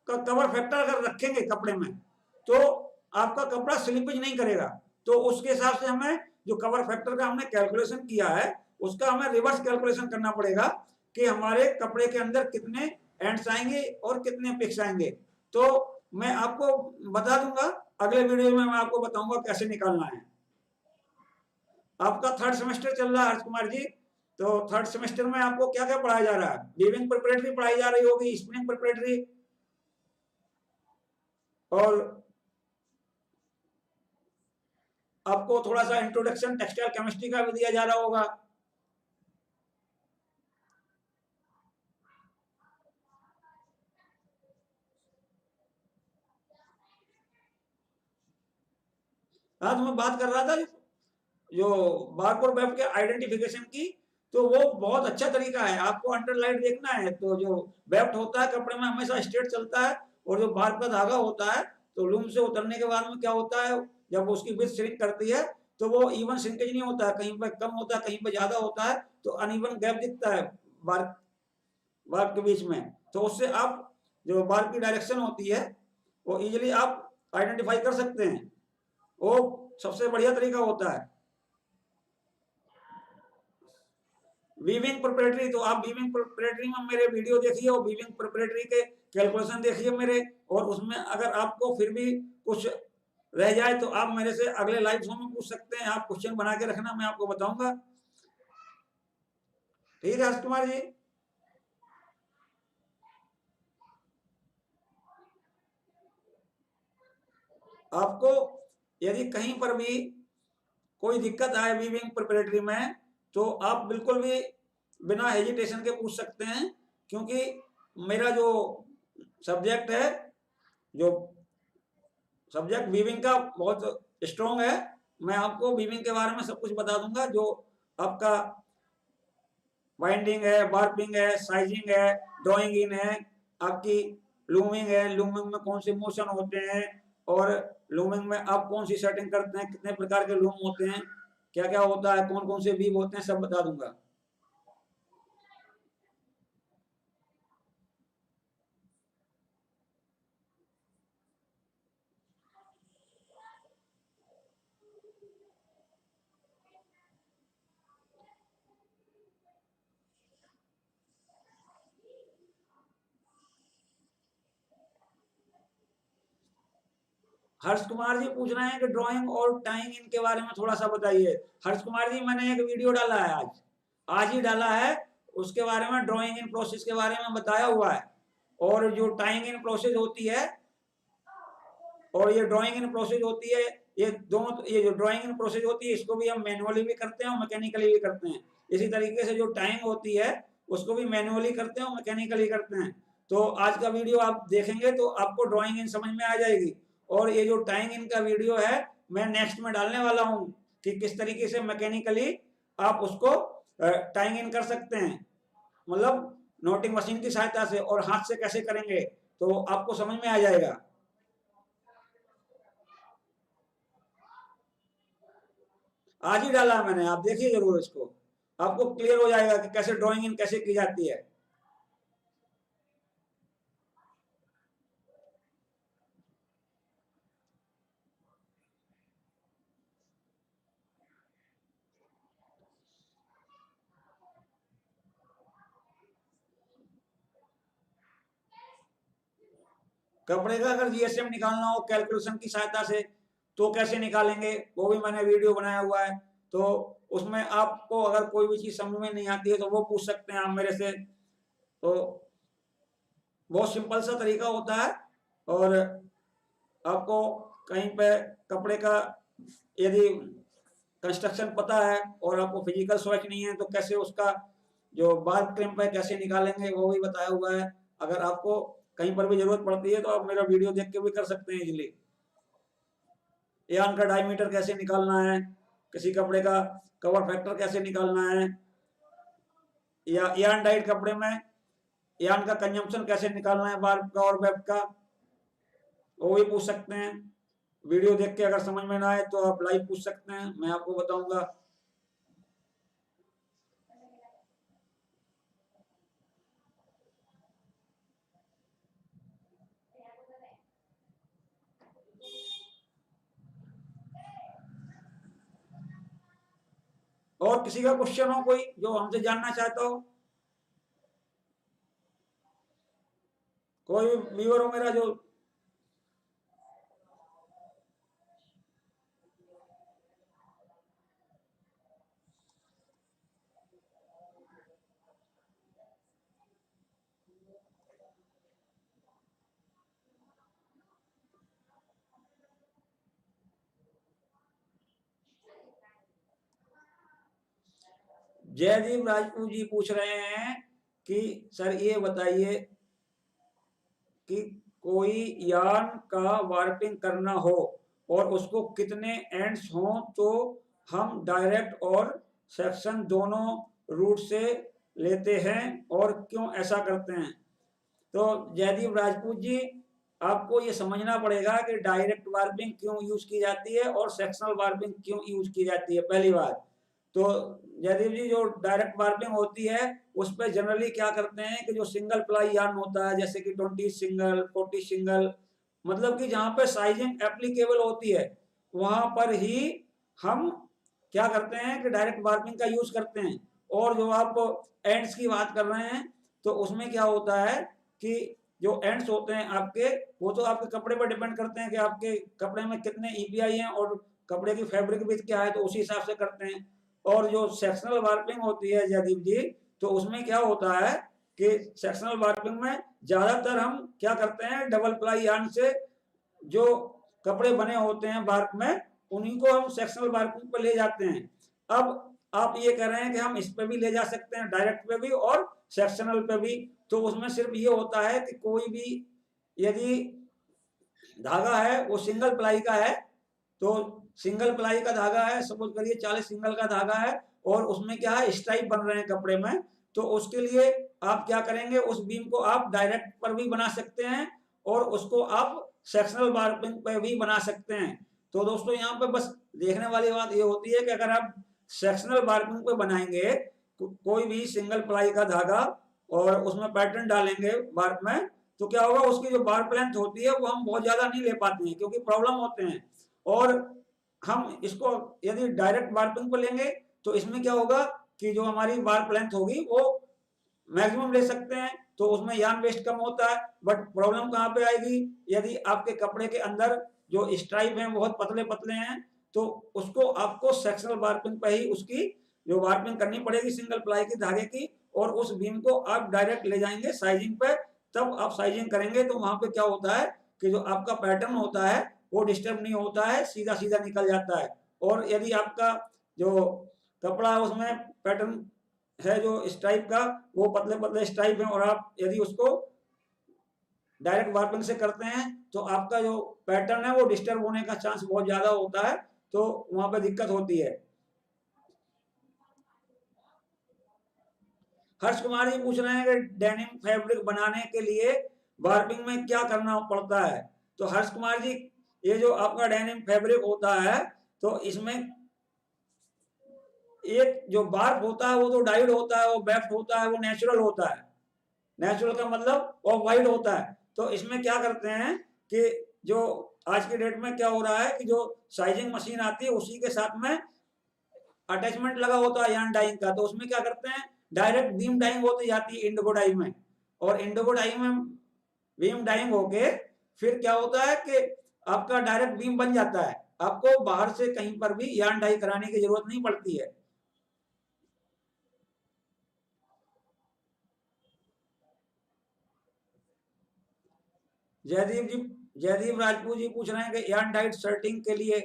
का कवर फैक्टर अगर रखेंगे कपड़े में तो आपका कपड़ा स्लिपेज नहीं करेगा। तो उसके हिसाब से हमें जो कवर फैक्टर का हमने कैलकुलेशन किया है उसका हमें रिवर्स कैलकुलेशन करना पड़ेगा कि हमारे कपड़े के अंदर कितने एंड्स आएंगे और कितने पिक्स आएंगे। तो मैं आपको बता दूंगा, अगले वीडियो में मैं आपको बताऊंगा कैसे निकालना है। आपका 3rd सेमेस्टर चल रहा है हर्ष कुमार जी, तो 3rd सेमेस्टर में आपको क्या क्या पढ़ाया जा रहा है? वीविंग प्रिपरेटरी पढ़ाई जा रही होगी, स्पिनिंग प्रिपरेटरी, और आपको थोड़ा सा इंट्रोडक्शन टेक्सटाइल केमिस्ट्री का भी दिया जा रहा होगा। हाँ, तो मैं बात कर रहा था जो बारकोड वेब के आइडेंटिफिकेशन की, तो वो बहुत अच्छा तरीका है। आपको अंडरलाइट देखना है तो जो वेफ्ट होता है कपड़े में हमेशा स्ट्रेट चलता है, और जो बार का धागा होता है तो लूम से उतरने के बाद में क्या होता है, जब उसकी विड्थ श्रिंक करती है तो वो इवन श्रिंकेज नहीं होता है, कहीं पर कम होता है कहीं पर ज्यादा होता है, तो अनइवन गैप दिखता है बार बार के बीच में। तो उससे आप जो बार की डायरेक्शन होती है वो इजिली आप आइडेंटिफाई कर सकते हैं, वो सबसे बढ़िया तरीका होता है। वीविंग प्रिपरेटरी, तो आप वीविंग प्रिपरेटरी में मेरे वीडियो देखिए और वीविंग प्रिपरेटरी के कैलकुलेशन देखिए मेरे, और उसमें अगर आपको फिर भी कुछ रह जाए तो आप मेरे से अगले लाइव शो में पूछ सकते हैं, आप क्वेश्चन बना के रखना, मैं आपको बताऊंगा। ठीक है हर्ष कुमार जी। आपको यदि कहीं पर भी कोई दिक्कत आए वीविंग प्रिपरेटरी में, तो आप बिल्कुल भी बिना हेजिटेशन के पूछ सकते हैं, क्योंकि मेरा जो सब्जेक्ट है, जो सब्जेक्ट वीविंग का बहुत स्ट्रॉन्ग है। मैं आपको वीविंग के बारे में सब कुछ बता दूंगा, जो आपका बाइंडिंग है, वार्पिंग है, साइजिंग है, ड्राइंग इन है, आपकी लूमिंग है, लूमिंग में कौन से मोशन होते हैं, और लूमिंग में आप कौन सी सेटिंग करते हैं, कितने प्रकार के लूम होते हैं, क्या क्या होता है, कौन कौन से वीव होते हैं, सब बता दूंगा। हर्ष कुमार जी पूछ रहे हैं कि ड्राइंग और टाइंग इनके बारे में थोड़ा सा बताइए। हर्ष कुमार जी, मैंने एक वीडियो डाला है आज ही डाला है, उसके बारे में ड्राइंग इन प्रोसेस के बारे में बताया हुआ है। और जो टाइंग इन प्रोसेस होती है और ये ड्राइंग इन प्रोसेस होती है, ये दोनों, ये जो ड्राइंग इन प्रोसेस होती है इसको भी हम मैनुअली भी करते हैं और मैकेनिकली भी करते हैं। इसी तरीके से जो टाइंग होती है उसको भी मैनुअली करते हैं और मैकेनिकली करते हैं। तो आज का वीडियो आप देखेंगे तो आपको ड्राइंग इन समझ में आ जाएगी। और ये जो टाइंग इन का वीडियो है मैं नेक्स्ट में डालने वाला हूँ कि किस तरीके से मैकेनिकली आप उसको टाइंग इन कर सकते हैं, मतलब नोटिंग मशीन की सहायता से, और हाथ से कैसे करेंगे तो आपको समझ में आ जाएगा। आज ही डाला मैंने, आप देखिए जरूर इसको, आपको क्लियर हो जाएगा कि कैसे ड्राइंग इन कैसे की जाती है। कपड़े का अगर जीएसएम निकालना हो कैलकुलेशन की सहायता से तो कैसे निकालेंगे, वो भी मैंने वीडियो बनाया हुआ है। तो उसमें आपको अगर कोई भी चीज समझ में नहीं आती है तो वो पूछ सकते हैं आप मेरे से। तो बहुत सिंपल सा तरीका होता है। और आपको कहीं पे कपड़े का यदि कंस्ट्रक्शन पता है और आपको फिजिकल समझ नहीं है तो कैसे उसका जो बार क्रिम्प है कैसे निकालेंगे वो भी बताया हुआ है। अगर आपको कहीं पर भी जरूरत पड़ती है तो आप मेरा वीडियो देख के भी कर सकते हैं इजीली। यार्न का डायमीटर कैसे निकालना है, किसी कपड़े का कवर फैक्टर कैसे निकालना है, या यार्न डाइड कपड़े में यार्न का कंजम्पशन कैसे निकालना है बार का और वेब का, वो भी पूछ सकते हैं। वीडियो देख के अगर समझ में ना आए तो आप लाइव पूछ सकते हैं, मैं आपको बताऊंगा। और किसी का क्वेश्चन हो कोई जो हमसे जानना चाहता हो, कोई व्यूअर हो मेरा जो। जयदीप राजपूत जी पूछ रहे हैं कि सर ये बताइए कि कोई यार्न का वार्पिंग करना हो और उसको कितने एंड्स हों तो हम डायरेक्ट और सेक्शन दोनों रूट से लेते हैं और क्यों ऐसा करते हैं। तो जयदीप राजपूत जी, आपको ये समझना पड़ेगा कि डायरेक्ट वार्पिंग क्यों यूज की जाती है और सेक्शनल वार्पिंग क्यों यूज की जाती है, पहली बात। तो जयदीप जी, जो डायरेक्ट वार्पिंग होती है उस पर जनरली क्या करते हैं कि जो सिंगल प्लाई यार्न होता है, जैसे कि 20 सिंगल 40 सिंगल, मतलब कि जहां पे साइजिंग एप्लीकेबल होती है वहां पर ही हम क्या करते हैं कि डायरेक्ट वार्पिंग का यूज करते हैं। और जो आप एंड्स की बात कर रहे हैं तो उसमें क्या होता है कि जो एंड्स होते हैं आपके, वो तो आपके कपड़े पर डिपेंड करते हैं कि आपके कपड़े में कितने ईपीआई हैं और कपड़े की फैब्रिक विड्थ क्या है, तो उसी हिसाब से करते हैं। और जो सेक्शनल वार्पिंग होती है जयदीप जी, तो उसमें क्या होता है कि सेक्शनल वार्पिंग में ज्यादातर हम क्या करते हैं, डबल प्लाई यार्न से जो कपड़े बने होते हैं वार्प में, उन्हीं को हम सेक्शनल वार्पिंग पे ले जाते हैं। अब आप ये कह रहे हैं कि हम इस पे भी ले जा सकते हैं, डायरेक्ट पे भी और सेक्शनल पे भी। तो उसमें सिर्फ ये होता है कि कोई भी यदि धागा है वो सिंगल प्लाई का है, तो सिंगल प्लाई का धागा है, सपोज करिए 40 सिंगल का धागा है, और उसमें क्या है स्ट्राइप बन रहे हैं कपड़े में, तो उसके लिए आप क्या करेंगे, उस बीम को आप डायरेक्ट पर भी बना सकते हैं और उसको आप सेक्शनल वार्पिंग पे भी बना सकते हैं। तो दोस्तों यहाँ पे बस देखने वाली बात ये होती है कि अगर आप सेक्शनल वार्पिंग पे बनाएंगे कोई भी सिंगल प्लाई का धागा और उसमें पैटर्न डालेंगे वार्प में, तो क्या होगा, उसकी जो वार्प लेंथ होती है वो हम बहुत ज्यादा नहीं ले पाते हैं क्योंकि प्रॉब्लम होते हैं। और हम इसको यदि डायरेक्ट वार्पिंग पे लेंगे तो इसमें क्या होगा कि जो हमारी वार्प लेंथ होगी वो मैक्सिमम ले सकते हैं, तो उसमें यार्न वेस्ट कम होता है। बट प्रॉब्लम कहाँ पे आएगी, यदि आपके कपड़े के अंदर जो स्ट्राइप हैं बहुत पतले पतले हैं, तो उसको आपको सेक्शनल वार्पिंग पे ही उसकी जो वार्पिंग करनी पड़ेगी सिंगल प्लाई की धागे की, और उस बीम को आप डायरेक्ट ले जाएंगे साइजिंग पे, तब आप साइजिंग करेंगे तो वहां पे क्या होता है कि जो आपका पैटर्न होता है वो डिस्टर्ब नहीं होता है, सीधा सीधा निकल जाता है। और यदि आपका जो कपड़ा है उसमें पैटर्न है जो स्ट्राइप का, वो पतले पतले स्ट्राइप है, और आप यदि उसको डायरेक्ट वार्पिंग से करते हैं तो आपका जो पैटर्न है वो डिस्टर्ब होने का चांस बहुत ज्यादा होता है, तो वहां पे दिक्कत होती है। हर्ष कुमार जी पूछ रहे हैं कि डेनिम फैब्रिक बनाने के लिए वार्पिंग में क्या करना पड़ता है। तो हर्ष कुमार जी, ये जो आपका डेनिम फैब्रिक होता है, तो इसमें एक जो वार्प होता है वो तो डाइड होता है, वो वेफ्ट होता है, वो नेचुरल होता है। नेचुरल का मतलब ऑफ वाइट होता है। तो इसमें क्या करते हैं कि जो आज के डेट में क्या हो रहा है कि जो साइजिंग मशीन आती है उसी के साथ में अटैचमेंट लगा होता है यार्न डाइंग का, तो उसमें क्या करते हैं डायरेक्ट बीम डाइंग होती जाती है इंडिगो डाई में, और इंडिगो डाई में बीम डाइंग होके फिर क्या होता है कि आपका डायरेक्ट बीम बन जाता है, आपको बाहर से कहीं पर भी यार्न डाई कराने की जरूरत नहीं पड़ती है। जयदीप राजपूत जी पूछ रहे हैं कि यार्न डाइट शर्टिंग के लिए,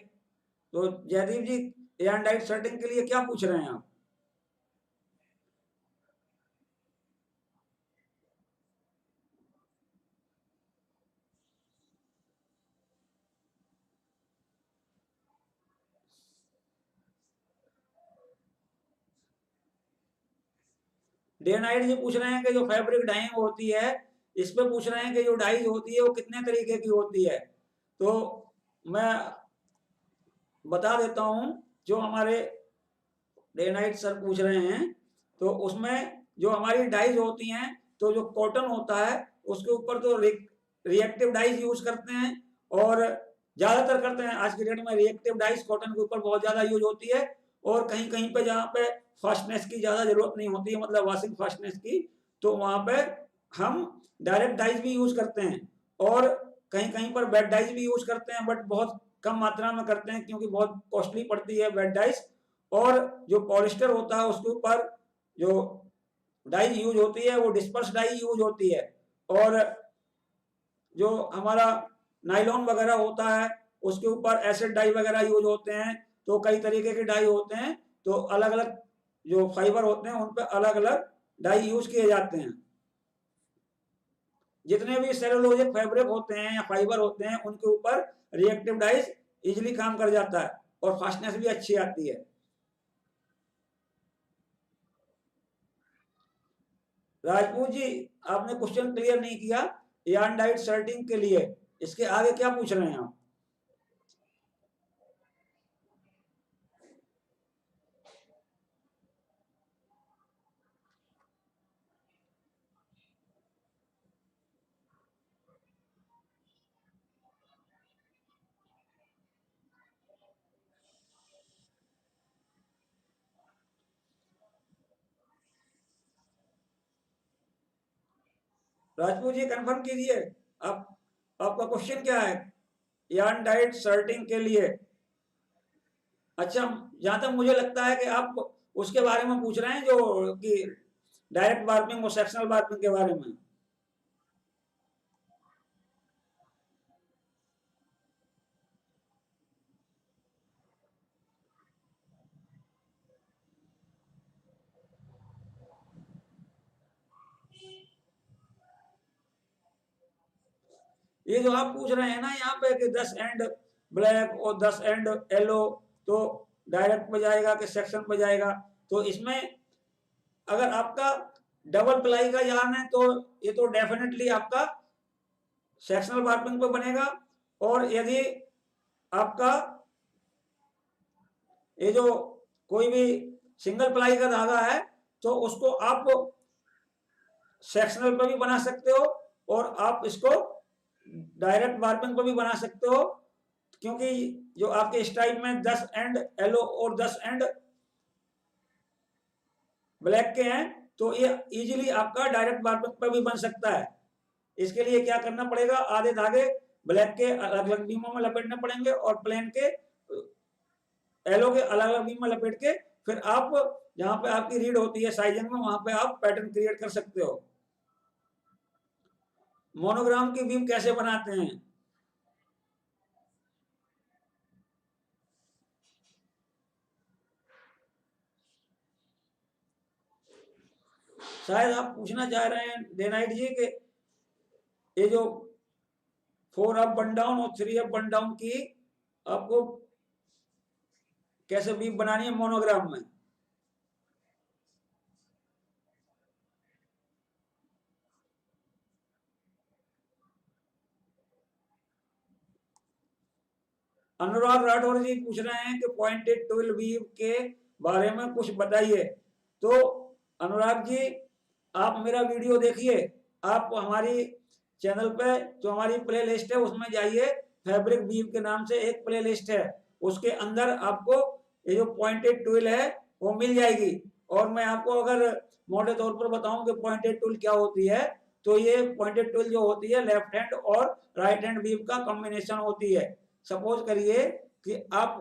तो जयदीप जी यार्न डाइट शर्टिंग के लिए क्या पूछ रहे हैं आप? डे नाइट जी पूछ रहे हैं कि जो फैब्रिक डाइंग होती है इस पे पूछ रहे हैं कि जो डाई होती है वो कितने तरीके की होती है। तो मैं बता देता हूं, जो हमारे डे नाइट सर पूछ रहे हैं, तो उसमें जो हमारी डाइज होती हैं, तो जो कॉटन होता है उसके ऊपर तो रिएक्टिव डाइज यूज करते हैं, और ज्यादातर करते हैं आज की डेट में रिएक्टिव डाइज कॉटन के ऊपर बहुत ज्यादा यूज होती है। और कहीं कहीं पे जहाँ पे फास्टनेस की ज्यादा जरूरत नहीं होती है, मतलब वॉशिंग फास्टनेस की, तो वहां पे हम डायरेक्ट डाइज भी यूज करते हैं, और कहीं कहीं पर वेट डाइज भी यूज करते हैं, बट बहुत कम मात्रा में करते हैं क्योंकि बहुत कॉस्टली पड़ती है वेट डाइज। और जो पॉलिस्टर होता है उसके ऊपर जो डाई यूज होती है वो डिस्पर्स डाई यूज होती है, और जो हमारा नाइलॉन वगैरह होता है उसके ऊपर एसिड डाई वगैरह यूज होते हैं। तो कई तरीके के डाई होते हैं, तो अलग अलग जो फाइबर होते हैं उन पर अलग अलग डाई यूज किए जाते हैं। जितने भी सेलुलोजिक फैब्रिक होते हैं या फाइबर होते हैं उनके ऊपर रिएक्टिव डाइज इजिली काम कर जाता है और फास्टनेस भी अच्छी आती है। राजपूत जी, आपने क्वेश्चन क्लियर नहीं किया यार्न डाइट शर्टिंग के लिए, इसके आगे क्या पूछ रहे हैं आप? राजपूत जी कंफर्म कीजिए, आप आपका क्वेश्चन क्या है यार्न डाइट शर्टिंग के लिए? अच्छा, जहां तक मुझे लगता है कि आप उसके बारे में पूछ रहे हैं जो कि डायरेक्ट वार्पिंग और सेक्शनल वार्पिंग के बारे में। ये जो आप पूछ रहे हैं ना यहाँ पे कि 10 एंड ब्लैक और 10 एंड येलो, तो डायरेक्ट पे जाएगा कि सेक्शन पे जाएगा, तो इसमें अगर आपका डबल प्लाई का यार्न है तो ये तो डेफिनेटली आपका सेक्शनल वार्पिंग पे बनेगा। और यदि आपका ये जो कोई भी सिंगल प्लाई का धागा है तो उसको आप सेक्शनल पे भी बना सकते हो और आप इसको डायरेक्ट वार्पिंग पे भी बना सकते हो, क्योंकि जो आपके इस टाइप में 10 एंड येलो और 10 एंड ब्लैक के हैं तो ये इजीली आपका डायरेक्ट वार्पिंग पे भी बन सकता है। इसके लिए क्या करना पड़ेगा, आधे धागे ब्लैक के अलग अलग बीमों में लपेटने पड़ेंगे और प्लेन के येलो के अलग अलग बीम में लपेट के फिर आप जहां पे आपकी रीड होती है साइजिंग में वहां पे आप पैटर्न क्रिएट कर सकते हो। मोनोग्राम की बीम कैसे बनाते हैं, शायद आप पूछना चाह रहे हैं डेनाइट जी कि ये जो 4 अप वन डाउन और 3 अप वन डाउन की आपको कैसे बीम बनानी है मोनोग्राम में। अनुराग राठौर जी पूछ रहे हैं कि पॉइंटेड ट्विल बीम के बारे में कुछ बताइए। तो अनुराग जी आप मेरा वीडियो देखिए, आप हमारी चैनल पे जो हमारी प्ले लिस्ट है उसमें जाइए, फैब्रिक बीम के नाम से एक प्ले लिस्ट है, उसके अंदर आपको ये जो पॉइंटेड ट्विल है वो मिल जाएगी। और मैं आपको अगर मोटे तौर पर बताऊं कि पॉइंटेड ट्विल क्या होती है, तो ये पॉइंटेड ट्विल जो होती है लेफ्ट हैंड और राइट हैंड बीम का कॉम्बिनेशन होती है। सपोज करिए कि आप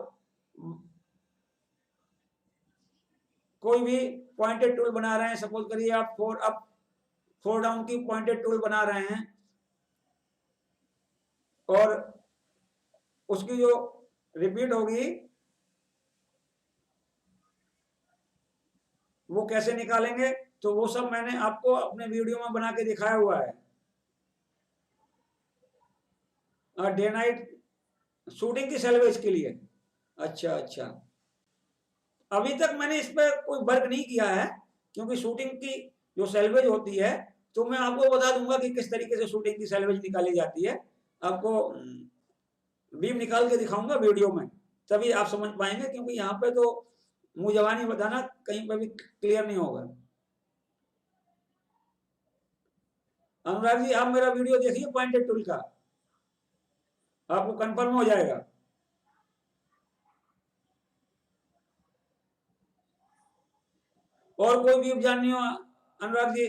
कोई भी पॉइंटेड टूल बना रहे हैं, सपोज करिए आप 4 अप 4 डाउन की पॉइंटेड टूल बना रहे हैं और उसकी जो रिपीट होगी वो कैसे निकालेंगे, तो वो सब मैंने आपको अपने वीडियो में बना के दिखाया हुआ है। डे नाइट शूटिंग की सैलवेज के लिए, अच्छा अच्छा, अभी तक मैंने इस पर कोई वर्क नहीं किया है, क्योंकि शूटिंग की जो सैलवेज होती है तो मैं आपको बता दूंगा कि किस तरीके से शूटिंग की सैलवेज निकाली जाती है। आपको बीम निकाल के दिखाऊंगा वीडियो में, तभी आप समझ पाएंगे, क्योंकि यहाँ पे तो मुंह जवानी बताना कहीं पर भी क्लियर नहीं होगा। अनुराग जी आप मेरा वीडियो देखिए पॉइंटेड टूल का, आपको कंफर्म हो जाएगा। और कोई बीम जाननी हो अनुराग जी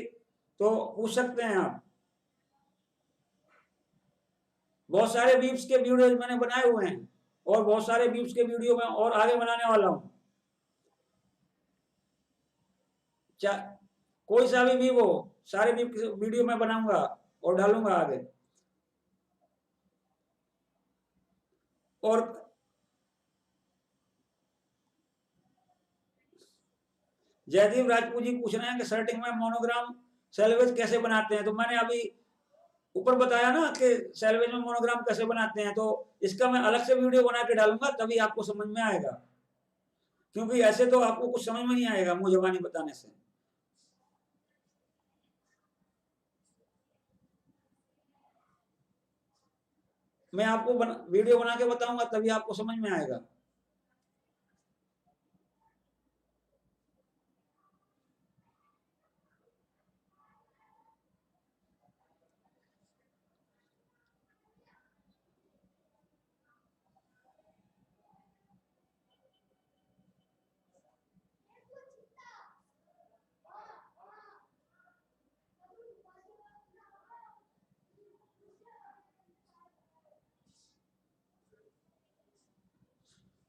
तो पूछ सकते हैं आप। बहुत सारे बीम्स के वीडियो मैंने बनाए हुए हैं और बहुत सारे बीम्स के वीडियो में और आगे बनाने वाला हूं। कोई सा भी बीम हो, सारे बीम की वीडियो में बनाऊंगा और डालूंगा आगे। और जयदीप राजपूत जी पूछ रहे हैं कि सर्टिंग में मोनोग्राम सैलवेज कैसे बनाते हैं, तो मैंने अभी ऊपर बताया ना कि सैलवेज में मोनोग्राम कैसे बनाते हैं, तो इसका मैं अलग से वीडियो बना के डालूंगा तभी आपको समझ में आएगा, क्योंकि ऐसे तो आपको कुछ समझ में नहीं आएगा मुंह जबानी बताने से। मैं आपको वीडियो बना के बताऊंगा तभी आपको समझ में आएगा।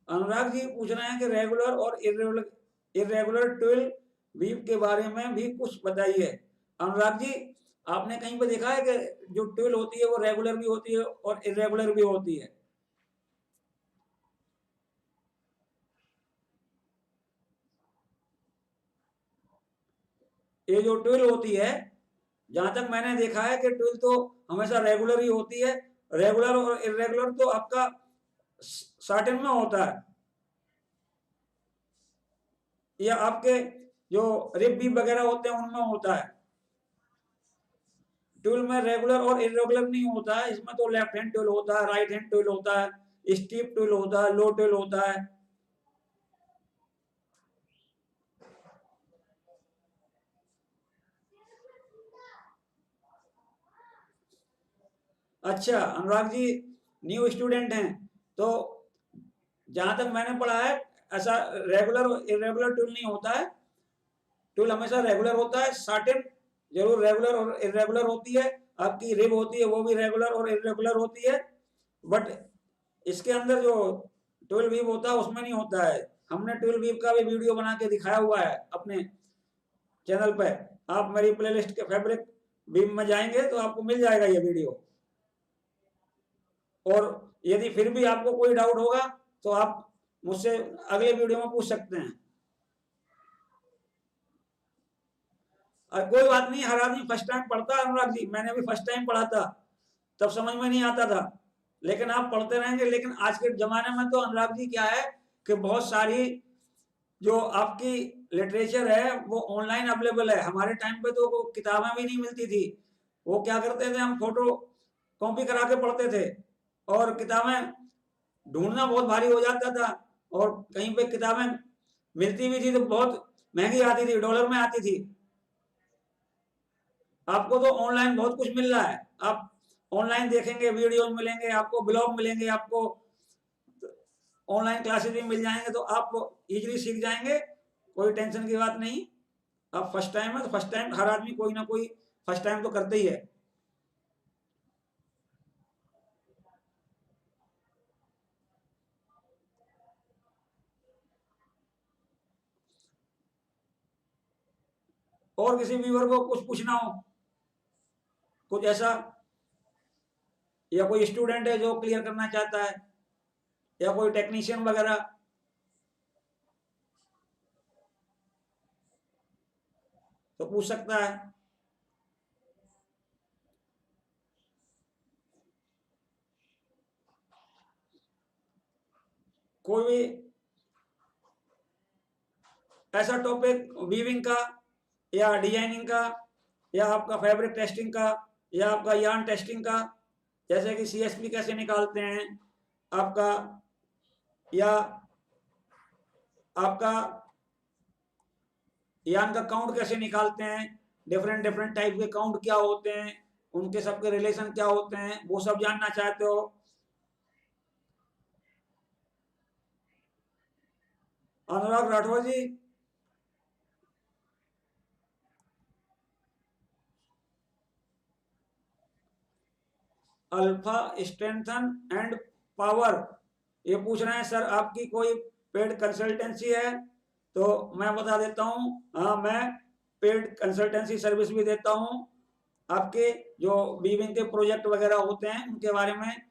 अनुराग जी पूछ रहे हैं कि रेगुलर और इरेगुलर ट्विल बीम के बारे में भी कुछ बताइए। अनुराग जी आपने कहीं पर देखा है कि जो ट्विल होती है वो रेगुलर भी होती है और इरेगुलर भी होती है? ये जो ट्विल होती है, जहां तक मैंने देखा है कि ट्विल तो हमेशा रेगुलर ही होती है रेगुलर और इरेगुलर तो आपका सर्टेन में होता है, या आपके जो रिब बीब वगैरह होते हैं उनमें होता है। ट्यूल में रेगुलर और इरेगुलर नहीं होता है, इसमें तो लेफ्ट हैंड ट्यूल होता है, राइट हैंड ट्यूल होता है, स्टीप ट्यूल होता है, लो ट्यूल होता है। अच्छा अनुराग जी न्यू स्टूडेंट हैं, तो जहां तक मैंने पढ़ा है ऐसा रेगुलर इरेगुलर टूल नहीं होता है। टूल हमेशा रेगुलर होता है, सर्टेन जरूर रेगुलर और इरेगुलर होती है, आपकी रिब होती है वो भी रेगुलर और इरेगुलर होती है, बट इसके अंदर जो टूल वीव होता है उसमें नहीं होता है। हमने टूल वीव का भी वीडियो बना के दिखाया हुआ है अपने चैनल पे, आप मेरी प्लेलिस्ट के फैब्रिक वीव में जाएंगे तो आपको मिल जाएगा ये वीडियो। और यदि फिर भी आपको कोई डाउट होगा तो आप मुझसे अगले वीडियो में पूछ सकते हैं। और कोई बात नहीं, हर आदमी फर्स्ट टाइम पढ़ता है अनुराग जी, मैंने भी फर्स्ट टाइम पढ़ा था तब समझ में नहीं आता था, लेकिन आप पढ़ते रहेंगे। लेकिन आज के जमाने में तो अनुराग जी क्या है कि बहुत सारी जो आपकी लिटरेचर है वो ऑनलाइन अवेलेबल है। हमारे टाइम पे तो वो किताबें भी नहीं मिलती थी, वो क्या करते थे हम फोटो कॉपी करा के पढ़ते थे, और किताबें ढूंढना बहुत भारी हो जाता था, और कहीं पे किताबें मिलती भी थी तो बहुत महंगी आती थी, डॉलर में आती थी। आपको तो ऑनलाइन बहुत कुछ मिल रहा है, आप ऑनलाइन देखेंगे वीडियो मिलेंगे आपको, ब्लॉग मिलेंगे आपको, ऑनलाइन क्लासेस भी मिल जाएंगे, तो आप इजीली सीख जाएंगे, कोई टेंशन की बात नहीं। आप फर्स्ट टाइम है तो फर्स्ट टाइम हर आदमी कोई ना कोई फर्स्ट टाइम तो करते ही है। और किसी व्यूअर को कुछ पूछना हो, कुछ ऐसा, या कोई स्टूडेंट है जो क्लियर करना चाहता है, या कोई टेक्नीशियन वगैरह, तो पूछ सकता है। कोई भी ऐसा टॉपिक वीविंग का या डिजाइनिंग का या आपका फैब्रिक टेस्टिंग का या आपका यार्न टेस्टिंग का, जैसे कि सीएसपी कैसे निकालते हैं आपका, या आपका यार्न का काउंट कैसे निकालते हैं, डिफरेंट डिफरेंट टाइप के काउंट क्या होते हैं, उनके सबके रिलेशन क्या होते हैं, वो सब जानना चाहते हो। अनुराग राठौर जी, अल्फा स्ट्रेंथन एंड पावर, ये पूछ रहे हैं सर आपकी कोई पेड कंसल्टेंसी है, तो मैं बता देता हूँ, हाँ मैं पेड कंसल्टेंसी सर्विस भी देता हूँ। आपके जो वीविंग के प्रोजेक्ट वगैरह होते हैं उनके बारे में,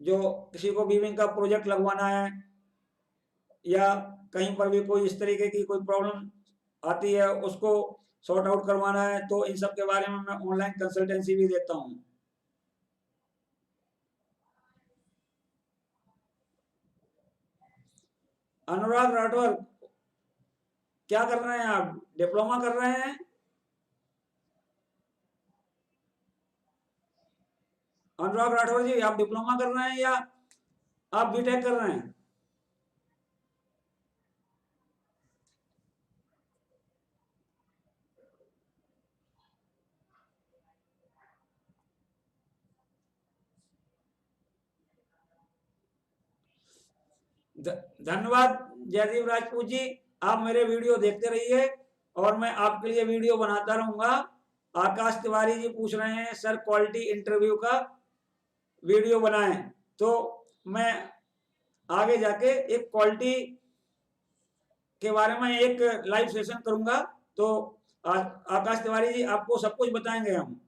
जो किसी को वीविंग का प्रोजेक्ट लगवाना है या कहीं पर भी कोई इस तरीके की कोई प्रॉब्लम आती है उसको सॉर्ट आउट करवाना है, तो इन सब के बारे में मैं ऑनलाइन कंसल्टेंसी भी देता हूँ। अनुराग राठौर, क्या कर रहे हैं आप, डिप्लोमा कर रहे हैं? अनुराग राठौर जी आप डिप्लोमा कर रहे हैं या आप बीटेक कर रहे हैं? धन्यवाद जयदीप राजपूत जी, आप मेरे वीडियो देखते रहिए और मैं आपके लिए वीडियो बनाता रहूंगा। आकाश तिवारी जी पूछ रहे हैं सर क्वालिटी इंटरव्यू का वीडियो बनाएं, तो मैं आगे जाके एक क्वालिटी के बारे में एक लाइव सेशन करूंगा, तो आकाश तिवारी जी आपको सब कुछ बताएंगे हम।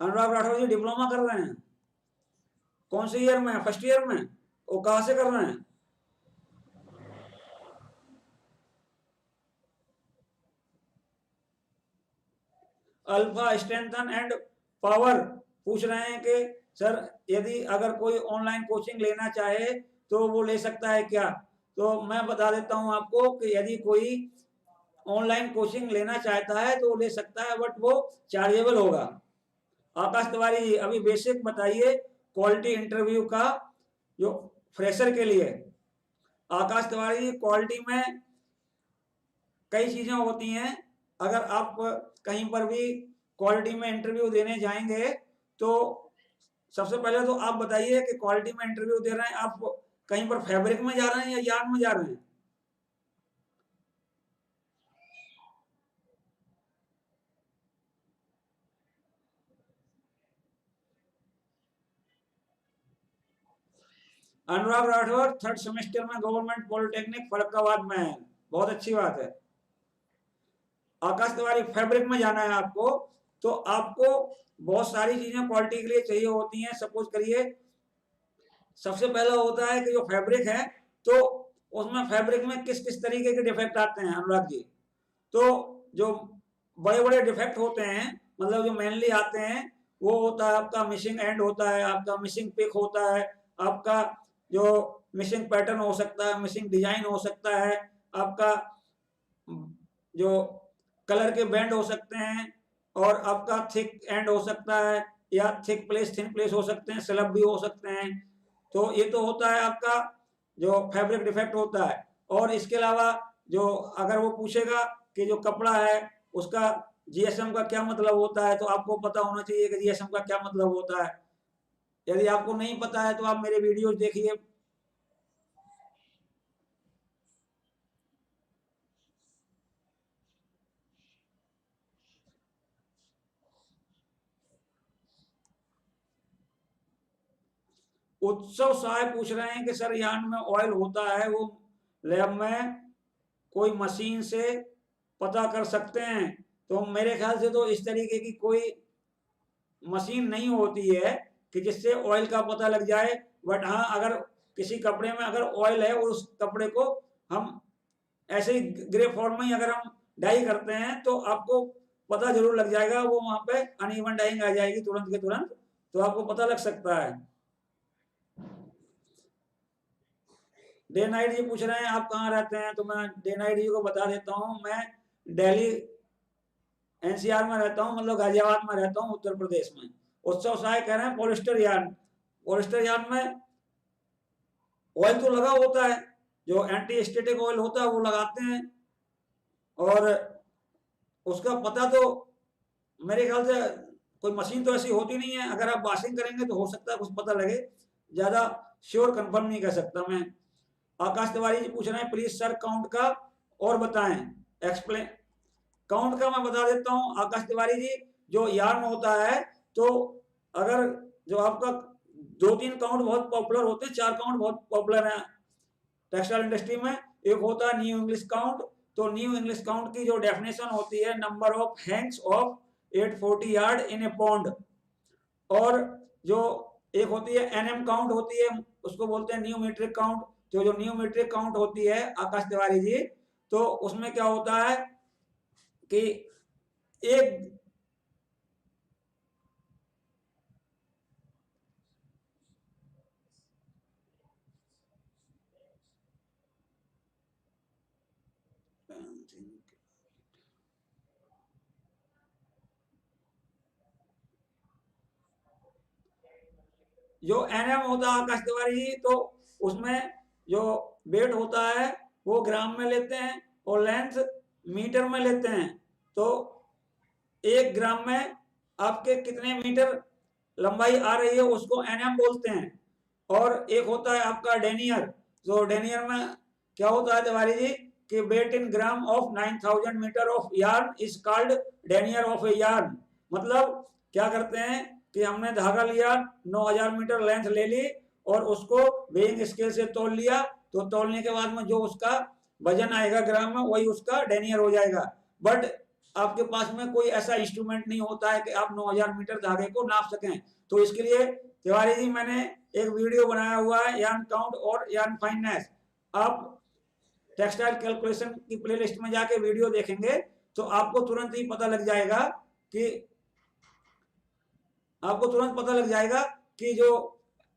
अनुराग राठौर जी डिप्लोमा कर रहे हैं, कौन से ईयर में, फर्स्ट ईयर में? वो कहां से करना है? अल्फा, स्ट्रेंथन एंड पावर पूछ रहे हैं कि सर यदि अगर कोई ऑनलाइन कोचिंग लेना चाहे तो वो ले सकता है क्या? तो मैं बता देता हूं आपको कि यदि कोई ऑनलाइन कोचिंग लेना चाहता है तो वो ले सकता है, बट वो चार्जेबल होगा। आकाश तिवारी जी अभी बेसिक बताइए क्वालिटी इंटरव्यू का जो फ्रेशर के लिए। आकाश तिवारी जी क्वालिटी में कई चीजें होती हैं। अगर आप कहीं पर भी क्वालिटी में इंटरव्यू देने जाएंगे तो सबसे पहले तो आप बताइए कि क्वालिटी में इंटरव्यू दे रहे हैं आप कहीं पर फैब्रिक में जा रहे हैं या यार्न में जा रहे हैं? अनुराग राठौर थर्ड सेमेस्टर में गवर्नमेंट पॉलिटेक्निक फर्रुखाबाद में है, बहुत अच्छी बात है। आकाश तिवारी फैब्रिक में जाना है आपको, तो आपको बहुत सारी चीजें क्वालिटी के लिए चाहिए होती हैं। सपोज करिए सबसे पहला होता है कि जो फैब्रिक है तो उसमें फैब्रिक में किस किस तरीके के डिफेक्ट आते हैं अनुराग जी। तो जो बड़े बड़े डिफेक्ट होते हैं, मतलब जो मेनली आते हैं, वो होता है आपका मिसिंग एंड होता है, आपका मिसिंग पिक होता है, आपका जो मिसिंग पैटर्न हो सकता है, मिसिंग डिजाइन हो सकता है, आपका जो कलर के बैंड हो सकते हैं, और आपका थिक एंड हो सकता है या थिक प्लेस थिन प्लेस हो सकते हैं, स्लब भी हो सकते हैं। तो ये तो होता है आपका जो फैब्रिक डिफेक्ट होता है। और इसके अलावा जो अगर वो पूछेगा कि जो कपड़ा है उसका जीएसएम का क्या मतलब होता है, तो आपको पता होना चाहिए कि जीएसएम का क्या मतलब होता है। यदि आपको नहीं पता है तो आप मेरे वीडियोस देखिए। उत्सव साहब पूछ रहे हैं कि सर यार्न में ऑयल होता है, वो लैब में कोई मशीन से पता कर सकते हैं? तो मेरे ख्याल से तो इस तरीके की कोई मशीन नहीं होती है कि जिससे ऑयल का पता लग जाए। बट हाँ, अगर किसी कपड़े में अगर ऑयल है और उस कपड़े को हम ऐसे ही ग्रे फॉर्म में अगर हम डाई करते हैं तो आपको पता जरूर लग जाएगा, वो वहां पे अनइवन डाइंग आ जाएगी तुरंत के तुरंत, तो आपको पता लग सकता है। डे नाइट जी पूछ रहे हैं आप कहाँ रहते हैं, तो मैं डे नाइट जी को बता देता हूँ, मैं दिल्ली एनसीआर में रहता हूँ, मतलब गाजियाबाद में रहता हूँ, उत्तर प्रदेश में। उत्सव साय कह रहे हैं पॉलिस्टर यार्न, पॉलिस्टर यार्न में ऑयल तो लगा होता है, जो एंटी स्टेटिक ऑयल होता है वो लगाते हैं, और उसका पता तो मेरे ख्याल से कोई मशीन तो ऐसी होती नहीं है। अगर आप वॉशिंग करेंगे तो हो सकता है कुछ पता लगे, ज्यादा श्योर कंफर्म नहीं कर सकता मैं। आकाश तिवारी जी पूछ रहे हैं प्लीज सर काउंट का और बताएं, एक्सप्लेन। काउंट का मैं बता देता हूं आकाश तिवारी जी, जो यार्न होता है, तो अगर जो आपका 2-3 काउंट बहुत पॉपुलर होते हैं, 4 काउंट बहुत पॉपुलर है टेक्सटाइल इंडस्ट्री में। एक होता है न्यू इंग्लिश काउंट, तो न्यू इंग्लिश काउंट की जो डेफिनेशन होती है number of hands of 840 yard in A pond. और जो एक होती है एनएम काउंट होती है, उसको बोलते हैं न्यू मीट्रिक काउंट। जो न्यू मीट्रिक काउंट होती है आकाश तिवारी जी, तो उसमें क्या होता है कि एक जो एनएम होता है आकाश तिवारी जी, तो उसमें जो वेट होता है वो ग्राम में लेते हैं और लेंथ मीटर में लेते हैं। तो 1 ग्राम में आपके कितने मीटर लंबाई आ रही है उसको एनएम बोलते हैं। और एक होता है आपका डेनियर, जो डेनियर में क्या होता है तिवारी जी कि weight in gram of 9000 metre of yarn is called denier of a yarn. मतलब क्या करते हैं कि हमने धागा लिया, 9000 मीटर लेंथ ले ली और उसको वेइंग स्केल से तोल लिया, तो तोलने के बाद में जो उसका वजन आएगा ग्राम में वही उसका डेनियर हो जाएगा। बट आपके पास में कोई ऐसा इंस्ट्रूमेंट नहीं होता है कि आप 9000 मीटर धागे को नाप सकें। तो इसके लिए तिवारी जी मैंने एक वीडियो बनाया हुआ है यार्न काउंट और यार्न फाइननेस। आप टेक्सटाइल कैलकुलेशन की प्लेलिस्ट में जाके वीडियो देखेंगे तो आपको तुरंत ही पता लग जाएगा कि जो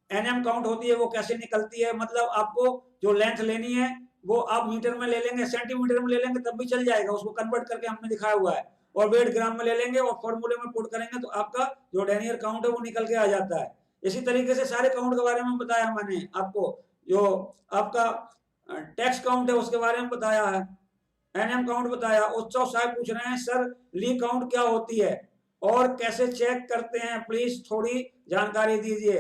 एनएम काउंट होती है वो कैसे निकलती है। मतलब आपको जो लेंथ लेनी है वो आप मीटर में ले लेंगे, सेंटीमीटर में ले लेंगे तब भी चल जाएगा, उसको कन्वर्ट करके हमने दिखाया हुआ है। और वेट ग्राम में ले लेंगे और फॉर्मूले में पुट करेंगे तो आपका जो डेनियर काउंट है वो निकल के आ जाता है। इसी तरीके से सारे काउंट के बारे में बताया मैंने आपको। जो आपका टैक्स काउंट है उसके बारे में बताया है, एनएम काउंट बताया। उत्सव साहब पूछ रहे हैं सर ली काउंट क्या होती है और कैसे चेक करते हैं, प्लीज थोड़ी जानकारी दीजिए।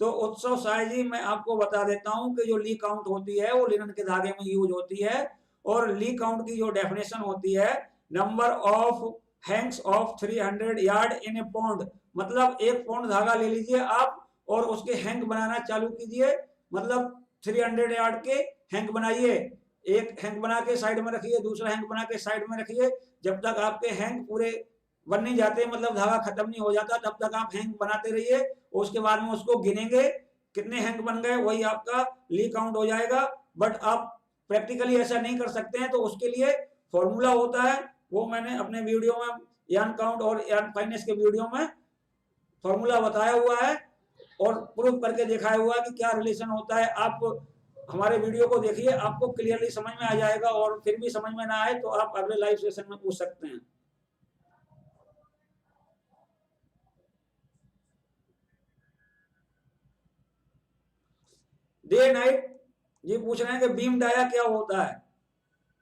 तो उत्सव साहब जी मैं आपको बता देता हूं कि जो ली काउंट होती है वो लिनन के धागे में यूज होती है। और ली काउंट की जो डेफिनेशन होती है, number of hanks of 300 yard in a pound. मतलब एक पौंड धागा ले लीजिए आप और उसके हैंग बनाना चालू कीजिए। मतलब 300 यार्ड के हैंग बनाइए, एक हैंग बना के साइड में रखिए, दूसरा हैंग बना के साइड में रखिए। जब तक आपके हैंग पूरे बन नहीं जाते, मतलब धागा खत्म नहीं हो जाता, तब तक आप हैंग बनाते रहिए। उसके बाद में उसको गिनेंगे कितने हैंग बन गए, वही आपका ली काउंट हो जाएगा। बट आप प्रैक्टिकली ऐसा नहीं कर सकते हैं तो उसके लिए फॉर्मूला होता है, वो मैंने अपने वीडियो में यार्न काउंट और यार्न फाइनेंस के वीडियो में फॉर्मूला बताया हुआ है और प्रूफ करके दिखाया हुआ है कि क्या रिलेशन होता है। आप हमारे वीडियो को देखिए, आपको क्लियरली समझ में आ जाएगा। और फिर भी समझ में ना आए तो आप अगले लाइव सेशन में पूछ सकते हैं। डे नाइट जी पूछ रहे हैं कि बीम डाया क्या होता है।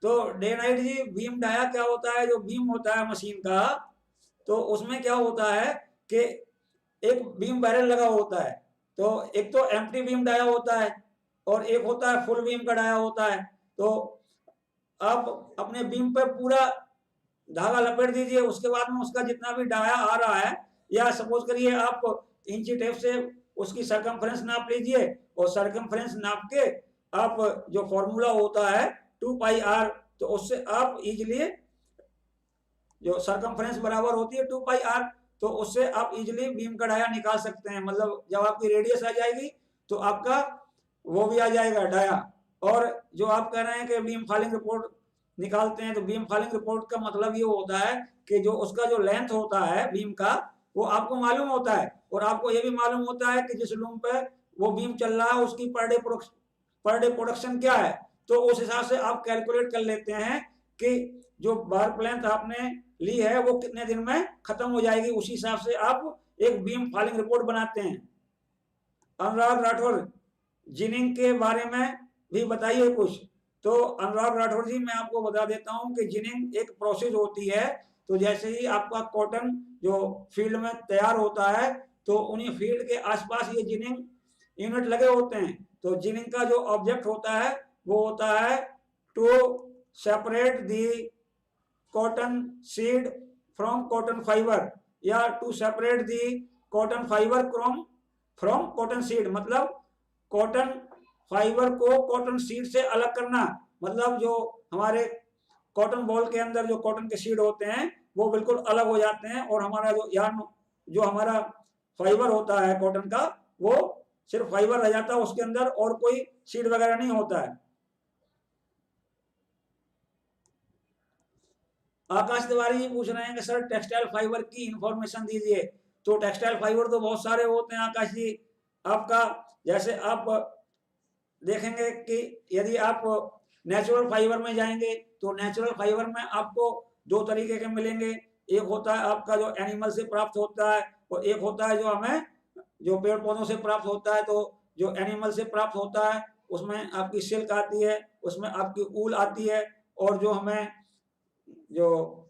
तो डे नाइट जी बीम डाया क्या होता है, जो बीम होता है मशीन का, तो उसमें क्या होता है कि एक बीम बैरल लगा होता है। तो एक तो एम्प्टी बीम डाया होता है और एक होता है फुल बीम का डाया होता है। तो आप अपने बीम पर पूरा धागा लपेट दीजिए, उसके बाद में उसका जितना भी डाया आ रहा है, या सपोज करिए आप इंची टेप से उसकी सरकमफ्रेंस नाप लीजिए और सरकमफ्रेंस नाप के आप जो फॉर्मूला होता है 2 पाई आर, तो उससे आप इजीली जो सरकमफ्रेंस बराबर होती है 2 पाई आर, तो उससे आप इजीली बीम का डाया निकाल सकते हैं। मतलब जब आपकी रेडियस आ जाएगी तो आपका वो भी आ जाएगा डाया। और जो आप कह रहे हैं कि बीम फॉलिंग रिपोर्ट निकालते हैं, तो बीम फॉलिंग रिपोर्ट का मतलब ये होता है कि जो उसका जो लेंथ होता है बीम का वो आपको मालूम होता है और आपको ये भी मालूम होता है कि जिस लूम पे वो बीम चल रहा है उसकी पर डे प्रोडक्शन क्या है। तो उस हिसाब से आप कैलकुलेट कर लेते हैं कि जो बार प्लेंथ आपने ली है वो कितने दिन में खत्म हो जाएगी, उसी हिसाब से आप एक बीम फॉलिंग रिपोर्ट बनाते हैं। अनुराग राठौर जिनिंग के बारे में भी बताइए कुछ। तो अनुराग राठौर जी मैं आपको बता देता हूं कि जिनिंग एक प्रोसेस होती है। तो जैसे ही आपका कॉटन जो फील्ड में तैयार होता है तो उन्हीं फील्ड के आसपास ये जिनिंग यूनिट लगे होते हैं। तो जिनिंग का जो ऑब्जेक्ट होता है वो होता है to separate the cotton seed from cotton fibre, या to separate the cotton fibre from cotton seed. मतलब कॉटन फाइबर को कॉटन सीड से अलग करना। मतलब जो हमारे कॉटन बॉल के अंदर जो कॉटन के सीड होते हैं वो बिल्कुल अलग हो जाते हैं और हमारा जो यार्न जो हमारा फाइबर होता है कॉटन का वो सिर्फ फाइबर रह जाता है उसके अंदर और कोई सीड वगैरह नहीं होता है। आकाश तिवारी जी पूछ रहे हैं कि सर टेक्सटाइल फाइबर की इंफॉर्मेशन दीजिए। तो टेक्सटाइल फाइबर तो बहुत सारे होते हैं आकाश जी। आपका जैसे आप देखेंगे कि यदि आप नेचुरल फाइबर में जाएंगे तो नेचुरल फाइबर में आपको दो तरीके के मिलेंगे। एक होता है आपका जो एनिमल से प्राप्त होता है और एक होता है जो हमें जो पेड़ पौधों से प्राप्त होता है। तो जो एनिमल से प्राप्त होता है उसमें आपकी सिल्क आती है, उसमें आपकी ऊल आती है, और जो हमें जो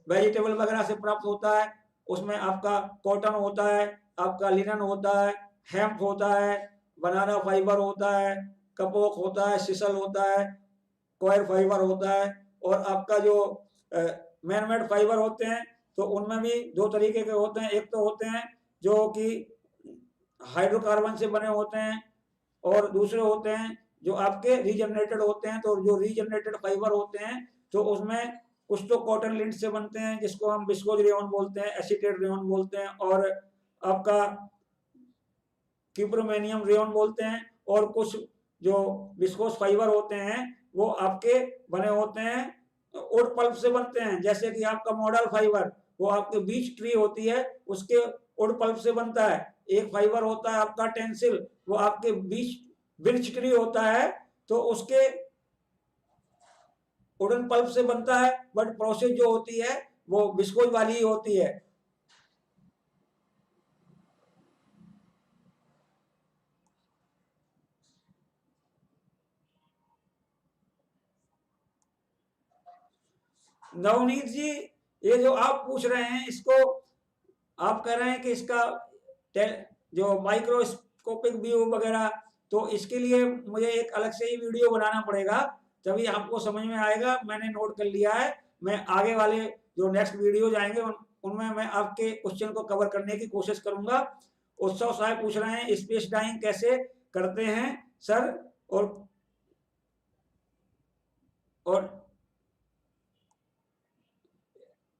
वेजिटेबल वगैरह से प्राप्त होता है उसमें आपका कॉटन होता है, आपका लिनन होता है, हेम्प होता है, बनाना फाइबर होता है, कपोक होता है, सिसल होता है, कॉयर फाइबर होता है। और आपका जो मैन मेड फाइबर होते हैं तो उनमें भी दो तरीके के होते हैं। एक तो होते हैं जो कि हाइड्रोकार्बन से बने होते हैं और दूसरे होते हैं जो आपके रीजनरेटेड होते हैं। तो जो रीजनरेटेड फाइबर होते हैं तो उसमें कुछ तो कॉटन लिंट से बनते हैं जिसको हम विस्कोज रेयन बोलते हैं, एसीटेट रेयन बोलते हैं, और आपका क्यूप्रोमेनियम रेयन बोलते हैं, और कुछ जो विस्कोस फाइबर होते हैं वो आपके बने होते हैं वुड पल्प से बनते हैं, जैसे कि आपका मॉडल फाइबर वो आपके बीच ट्री होती है उसके वुड पल्प से बनता है। एक फाइबर होता है आपका टेंसिल, वो आपके बीच बिर्च ट्री होता है तो उसके वुडन पल्प से बनता है, बट प्रोसेस जो होती है वो विस्कोज वाली ही होती है। नवनीत जी, ये जो आप पूछ रहे हैं इसको आप कह रहे हैं कि इसका जो माइक्रोस्कोपिक व्यू वगैरह, तो इसके लिए मुझे एक अलग से ही वीडियो बनाना पड़ेगा, तभी आपको समझ में आएगा। मैंने नोट कर लिया है, मैं आगे वाले जो नेक्स्ट वीडियो जाएंगे उनमें मैं आपके क्वेश्चन को कवर करने की कोशिश करूंगा। उत्सव साहब पूछ रहे हैं स्पेस डाइंग कैसे करते हैं सर, और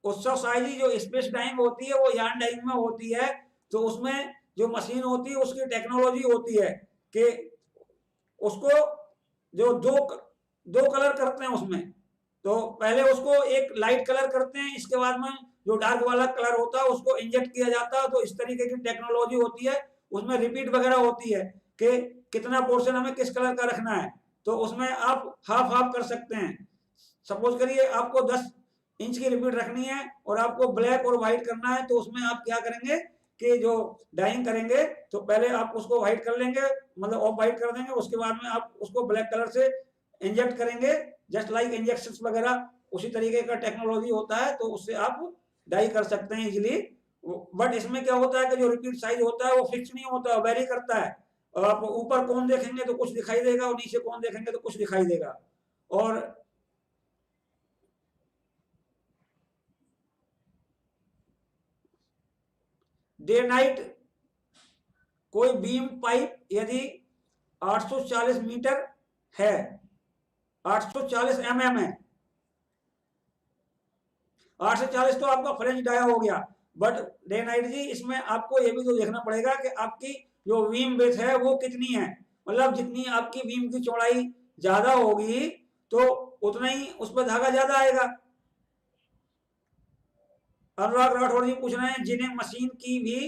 उत्सव साहब जी जो स्पेस डाइंग होती है वो यान डाइंग में होती है, तो उसमें जो मशीन होती है उसकी टेक्नोलॉजी होती है कि उसको जो दो कलर करते हैं उसमें, तो पहले उसको एक लाइट कलर करते हैं, इसके बाद में जो डार्क वाला कलर होता है उसको इंजेक्ट किया जाता है। तो इस तरीके की टेक्नोलॉजी होती है, उसमें रिपीट वगैरह होती है कि कितना पोर्शन हमें किस कलर का रखना है, तो उसमें आप हाफ हाफ कर सकते हैं। सपोज करिए आपको 10 इंच की रिपीट रखनी है और आपको ब्लैक और व्हाइट करना है, तो उसमें आप क्या करेंगे कि जो डाइंग करेंगे तो पहले आप उसको व्हाइट कर लेंगे, मतलब ऑफ व्हाइट कर देंगे, उसके बाद में आप उसको ब्लैक कलर से इंजेक्ट करेंगे, जस्ट लाइक इंजेक्शंस वगैरह उसी तरीके का टेक्नोलॉजी होता है, तो उससे आप डाई कर सकते हैं इजीली। बट इसमें क्या होता है कि जो रिपीट साइज होता है वो फिक्स नहीं होता है, वेरी करता है। और आप ऊपर कौन देखेंगे तो कुछ दिखाई देगा और नीचे कौन देखेंगे तो कुछ दिखाई देगा। और डे नाइट कोई बीम पाइप यदि 840 मीटर है, 840 mm है, 840 तो आपका फ्रेंच डाया हो गया। बट डे नाइट जी इसमें आपको ये भी तो देखना पड़ेगा कि आपकी जो बीम विड्थ है वो कितनी है, मतलब जितनी आपकी बीम की चौड़ाई ज्यादा होगी तो उतना ही उस पर धागा ज्यादा आएगा। अनुराग राठौर जी पूछ रहे हैं जिनिंग मशीन की भी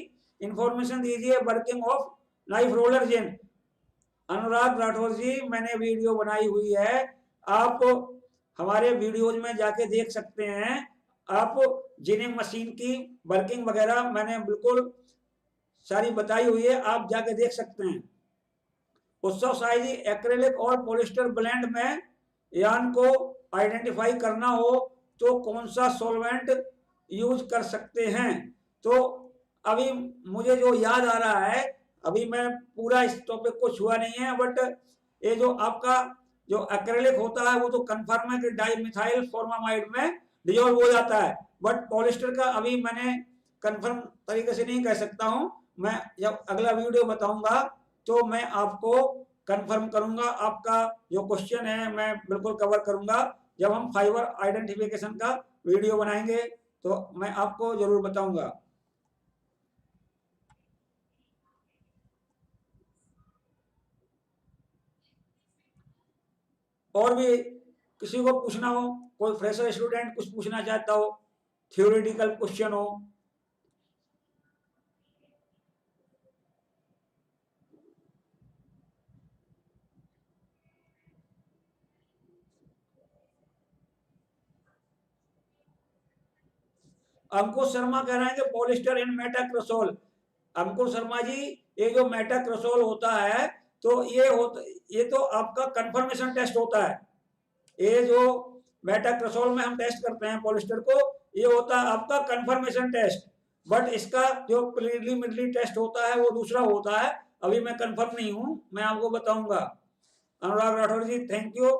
इंफॉर्मेशन दीजिए, वर्किंग ऑफ नाइफ रोलर जिन। अनुराग राठौर जी मैंने वीडियो बनाई हुई है, आप हमारे वीडियोज में जाके देख सकते हैं। आप जिनिंग मशीन की वर्किंग वगैरह मैंने बिल्कुल सारी बताई हुई है, आप जाके देख सकते हैं। उत्सव साई जी एक्रेलिक और पॉलिस्टर ब्लेंड में यान को आइडेंटिफाई करना हो तो कौन सा सॉल्वेंट यूज कर सकते हैं। तो अभी मुझे जो याद आ रहा है, अभी मैं पूरा इस टॉपिक को छुआ नहीं है, बट ये जो आपका जो एक्रेलिक होता है वो तो कंफर्म है कि डाइमिथाइल फॉर्मामाइड में डिजोल्व हो जाता है, बट पॉलिस्टर का अभी मैंने कंफर्म तरीके से नहीं कह सकता हूं। मैं जब अगला वीडियो बताऊंगा तो मैं आपको कंफर्म करूंगा, आपका जो क्वेश्चन है मैं बिल्कुल कवर करूंगा। जब हम फाइबर आइडेंटिफिकेशन का वीडियो बनाएंगे तो मैं आपको जरूर बताऊंगा। और भी किसी को पूछना हो, कोई फ्रेशर स्टूडेंट कुछ पूछना चाहता हो, थ्योरेटिकल क्वेश्चन हो। अंकुश शर्मा कह रहे हैं कि पॉलिस्टर इन मेटाक्रोसोल। अंकुश शर्मा जी ये जो मेटाक्रोसोल होता है तो ये तो आपका कंफर्मेशन टेस्ट होता है। ये जो मेटाक्रोसोल में हम टेस्ट करते हैं पॉलिस्टर को, ये होता है आपका कंफर्मेशन टेस्ट। बट इसका जो प्रीलिमिनरी टेस्ट होता है वो दूसरा होता है, अभी मैं कंफर्म नहीं हूं, मैं आपको बताऊंगा। अनुराग राठौर जी थैंक यू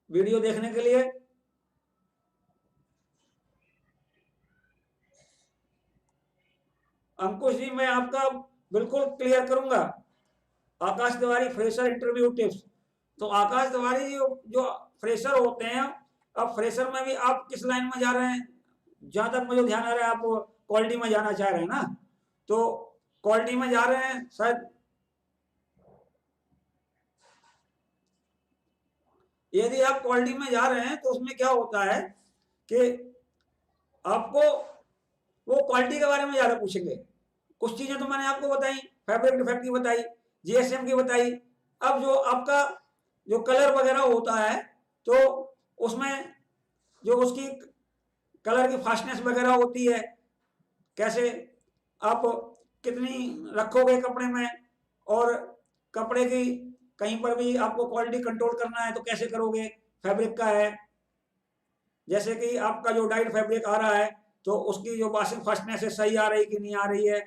वीडियो देखने के लिए। अंकुश जी मैं आपका बिल्कुल क्लियर करूंगा। आकाश तिवारी फ्रेशर इंटरव्यू टिप्स, तो आकाश तिवारी जो फ्रेशर होते हैं, अब फ्रेशर में भी आप किस लाइन में जा रहे हैं, जहां तक मुझे ध्यान आ रहा है आप क्वालिटी में जाना चाह रहे हैं ना, तो क्वालिटी में जा रहे हैं शायद, यदि आप क्वालिटी में जा रहे हैं तो उसमें क्या होता है कि आपको वो क्वालिटी के बारे में ज्यादा पूछेंगे। कुछ चीजें तो मैंने आपको बताई, फैब्रिक डिफेक्ट की बताई, जीएसएम की बताई। अब जो आपका जो कलर वगैरह होता है तो उसमें जो उसकी कलर की फास्टनेस वगैरह होती है, कैसे आप कितनी रखोगे कपड़े में, और कपड़े की कहीं पर भी आपको क्वालिटी कंट्रोल करना है तो कैसे करोगे, फैब्रिक का है। जैसे कि आपका जो डाइड फैब्रिक आ रहा है तो उसकी जो वॉशिंग फास्टनेस है सही आ रही कि नहीं आ रही है।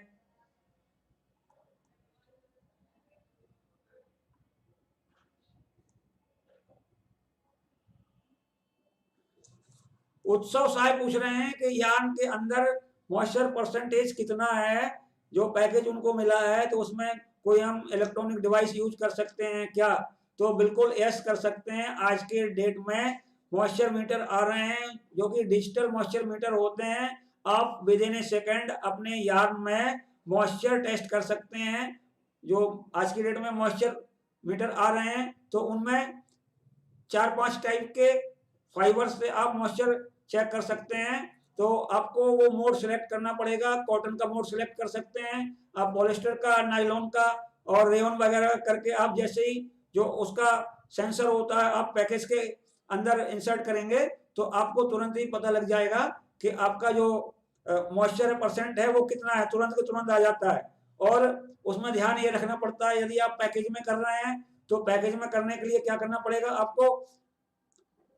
उत्सव साहब पूछ रहे हैं कि यान के अंदर मॉइस्चर परसेंटेज कितना है, जो पैकेज उनको मिला है तो उसमें कोई हम इलेक्ट्रॉनिक डिवाइस यूज कर सकते हैं क्या? तो बिल्कुल यस कर सकते हैं। आज के डेट में मॉइस्चर मीटर आ रहे हैं जो कि डिजिटल मॉइस्चर मीटर होते हैं। आप विद इन ए सेकेंड अपने यार्न में मॉइस्चर टेस्ट कर सकते हैं। जो आज की डेट में मॉइस्चर मीटर आ रहे हैं तो उनमें 4-5 टाइप के फाइबर से आप मॉइस्चर चेक कर सकते हैं। तो आपको वो मोड सिलेक्ट करना पड़ेगा। कॉटन का मोड सिलेक्ट कर सकते हैं आप, पॉलिस्टर का, नायलॉन का और रेयन वगैरह करके आप जैसे ही जो उसका सेंसर होता है आप पैकेज के अंदर इंसर्ट करेंगे तो आपको तुरंत ही पता लग जाएगा कि आपका जो मॉइस्चर परसेंट है वो कितना है, तुरंत के तुरंत आ जाता है। और उसमें ध्यान ये रखना पड़ता है यदि आप पैकेज में कर रहे हैं तो पैकेज में करने के लिए क्या करना पड़ेगा आपको,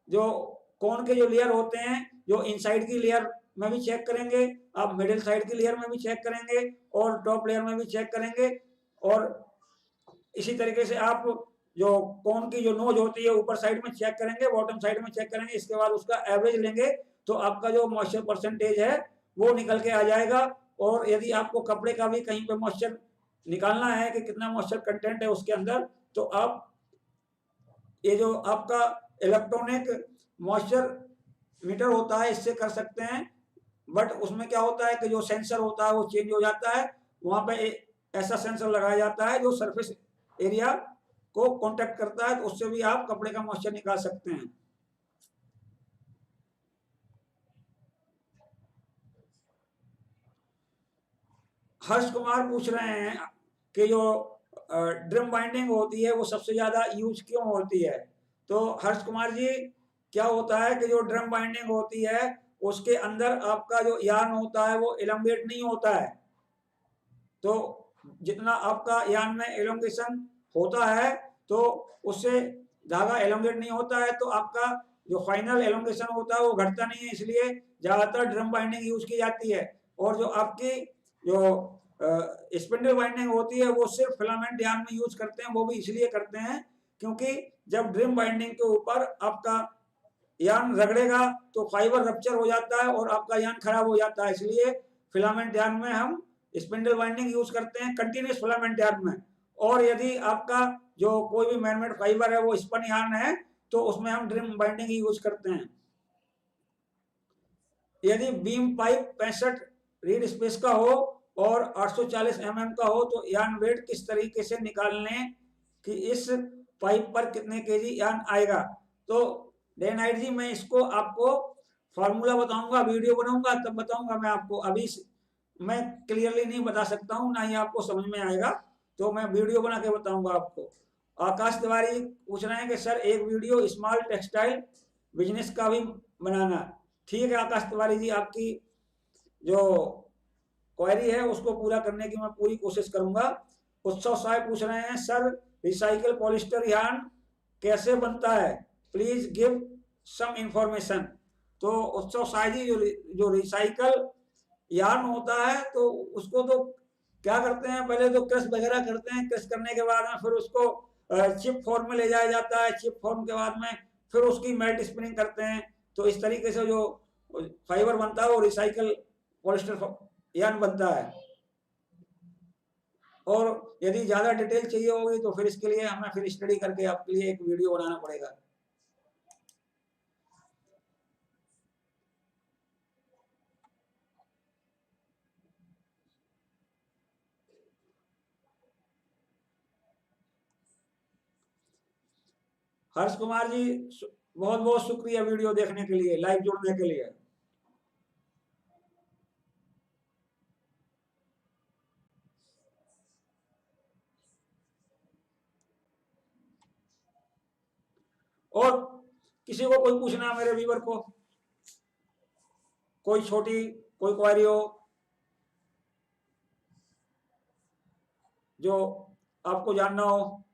जो कोन के जो लेयर होते हैं, जो इनसाइड की लेयर में भी चेक करेंगे आप, मिडिल साइड की लेयर में भी चेक करेंगे और टॉप लेयर में भी चेक करेंगे। और इसी तरीके से आप जो कोन की जो नोज होती है ऊपर साइड में चेक करेंगे, बॉटम साइड में चेक करेंगे। इसके बाद उसका एवरेज लेंगे तो आपका जो मॉइस्चर परसेंटेज है वो निकल के आ जाएगा। और यदि आपको कपड़े का भी कहीं पे मॉइस्चर निकालना है कि कितना मॉइस्चर कंटेंट है उसके अंदर, तो आप ये जो आपका इलेक्ट्रॉनिक मॉइस्चर मीटर होता है इससे कर सकते हैं। बट उसमें क्या होता है कि जो सेंसर होता है वो चेंज हो जाता है। वहां पे ऐसा सेंसर लगाया जाता है जो सरफेस एरिया को कांटेक्ट करता है, तो उससे भी आप कपड़े का मॉइस्चर निकाल सकते हैं। हर्ष कुमार पूछ रहे हैं कि जो ड्रम बाइंडिंग होती है वो सबसे ज्यादा यूज क्यों होती है। तो हर्ष कुमार जी, क्या होता है कि जो ड्रम बाइंडिंग होती है उसके अंदर आपका जो यार्न होता है वो एलोंगेट नहीं होता है। तो जितना आपका यार्न में एलोंगेशन होता है तो उससे धागा एलोंगेट नहीं होता है, तो आपका जो फाइनल एलोंगेशन होता है वो घटता नहीं है। इसलिए ज्यादातर ड्रम बाइंडिंग यूज की जाती है। और जो आपकी जो स्पिंडल बाइंडिंग होती है वो सिर्फ फिलामेंट यार्न में यूज करते हैं। वो भी इसलिए करते हैं क्योंकि जब ड्रम बाइंडिंग के ऊपर आपका यार्न रगड़ेगा तो फाइबर रप्चर हो जाता है और आपका यार्न खराब हो जाता है। इसलिए फिलामेंट यार्न में हम स्पिंडल बाइंडिंग यूज करते हैं, कंटिन्यूस फिलामेंट यार्न में। और यदि आपका जो कोई भी मैनमेड फाइबर है वो स्पन यार्न है तो उसमें हम ड्रम बाइंडिंग यूज करते हैं। यदि बीम पाइप 65 रीड स्पेस का हो और 840 mm का हो तो यार्न वेट किस तरीके से निकालने कि इस पाइप पर कितने केजी यार्न आएगा। तो डे नाइट जी, मैं इसको आपको फॉर्मूला बताऊंगा, वीडियो बनाऊंगा तब बताऊंगा मैं आपको। अभी मैं क्लियरली नहीं बता सकता हूं, ना ही आपको समझ में आएगा। तो मैं वीडियो बना के बताऊंगा आपको। आकाश तिवारी पूछ रहे हैं कि सर एक वीडियो स्मॉल टेक्सटाइल बिजनेस का भी बनाना। ठीक है आकाश तिवारी जी, आपकी जो क्वेरी है उसको पूरा करने की मैं पूरी कोशिश करूंगा। उत्सव साहब पूछ रहे हैं सर रिसाइकल पॉलिस्टर यार्न कैसे बनता है, प्लीज गिव सम इंफॉर्मेशन। तो उत्सव साहब जी, जो रिसाइकल यार्न होता है तो उसको तो क्या करते हैं, पहले तो क्रश वगैरह करते हैं। क्रश करने के बाद में फिर उसको चिप फॉर्म में ले जाया जाता है। चिप फॉर्म के बाद में फिर उसकी मेल्ट स्पिनिंग करते हैं। तो इस तरीके से जो फाइबर बनता है वो रिसाइकल पॉलिस्टर यार्न बनता है। और यदि ज्यादा डिटेल चाहिए होगी तो फिर इसके लिए हमें फिर स्टडी करके आपके लिए एक वीडियो बनाना पड़ेगा। हर्ष कुमार जी बहुत बहुत शुक्रिया वीडियो देखने के लिए, लाइव जुड़ने के लिए। और किसी को कोई पूछना है मेरे व्यूवर को, कोई छोटी कोई क्वेरी हो जो आपको जानना हो?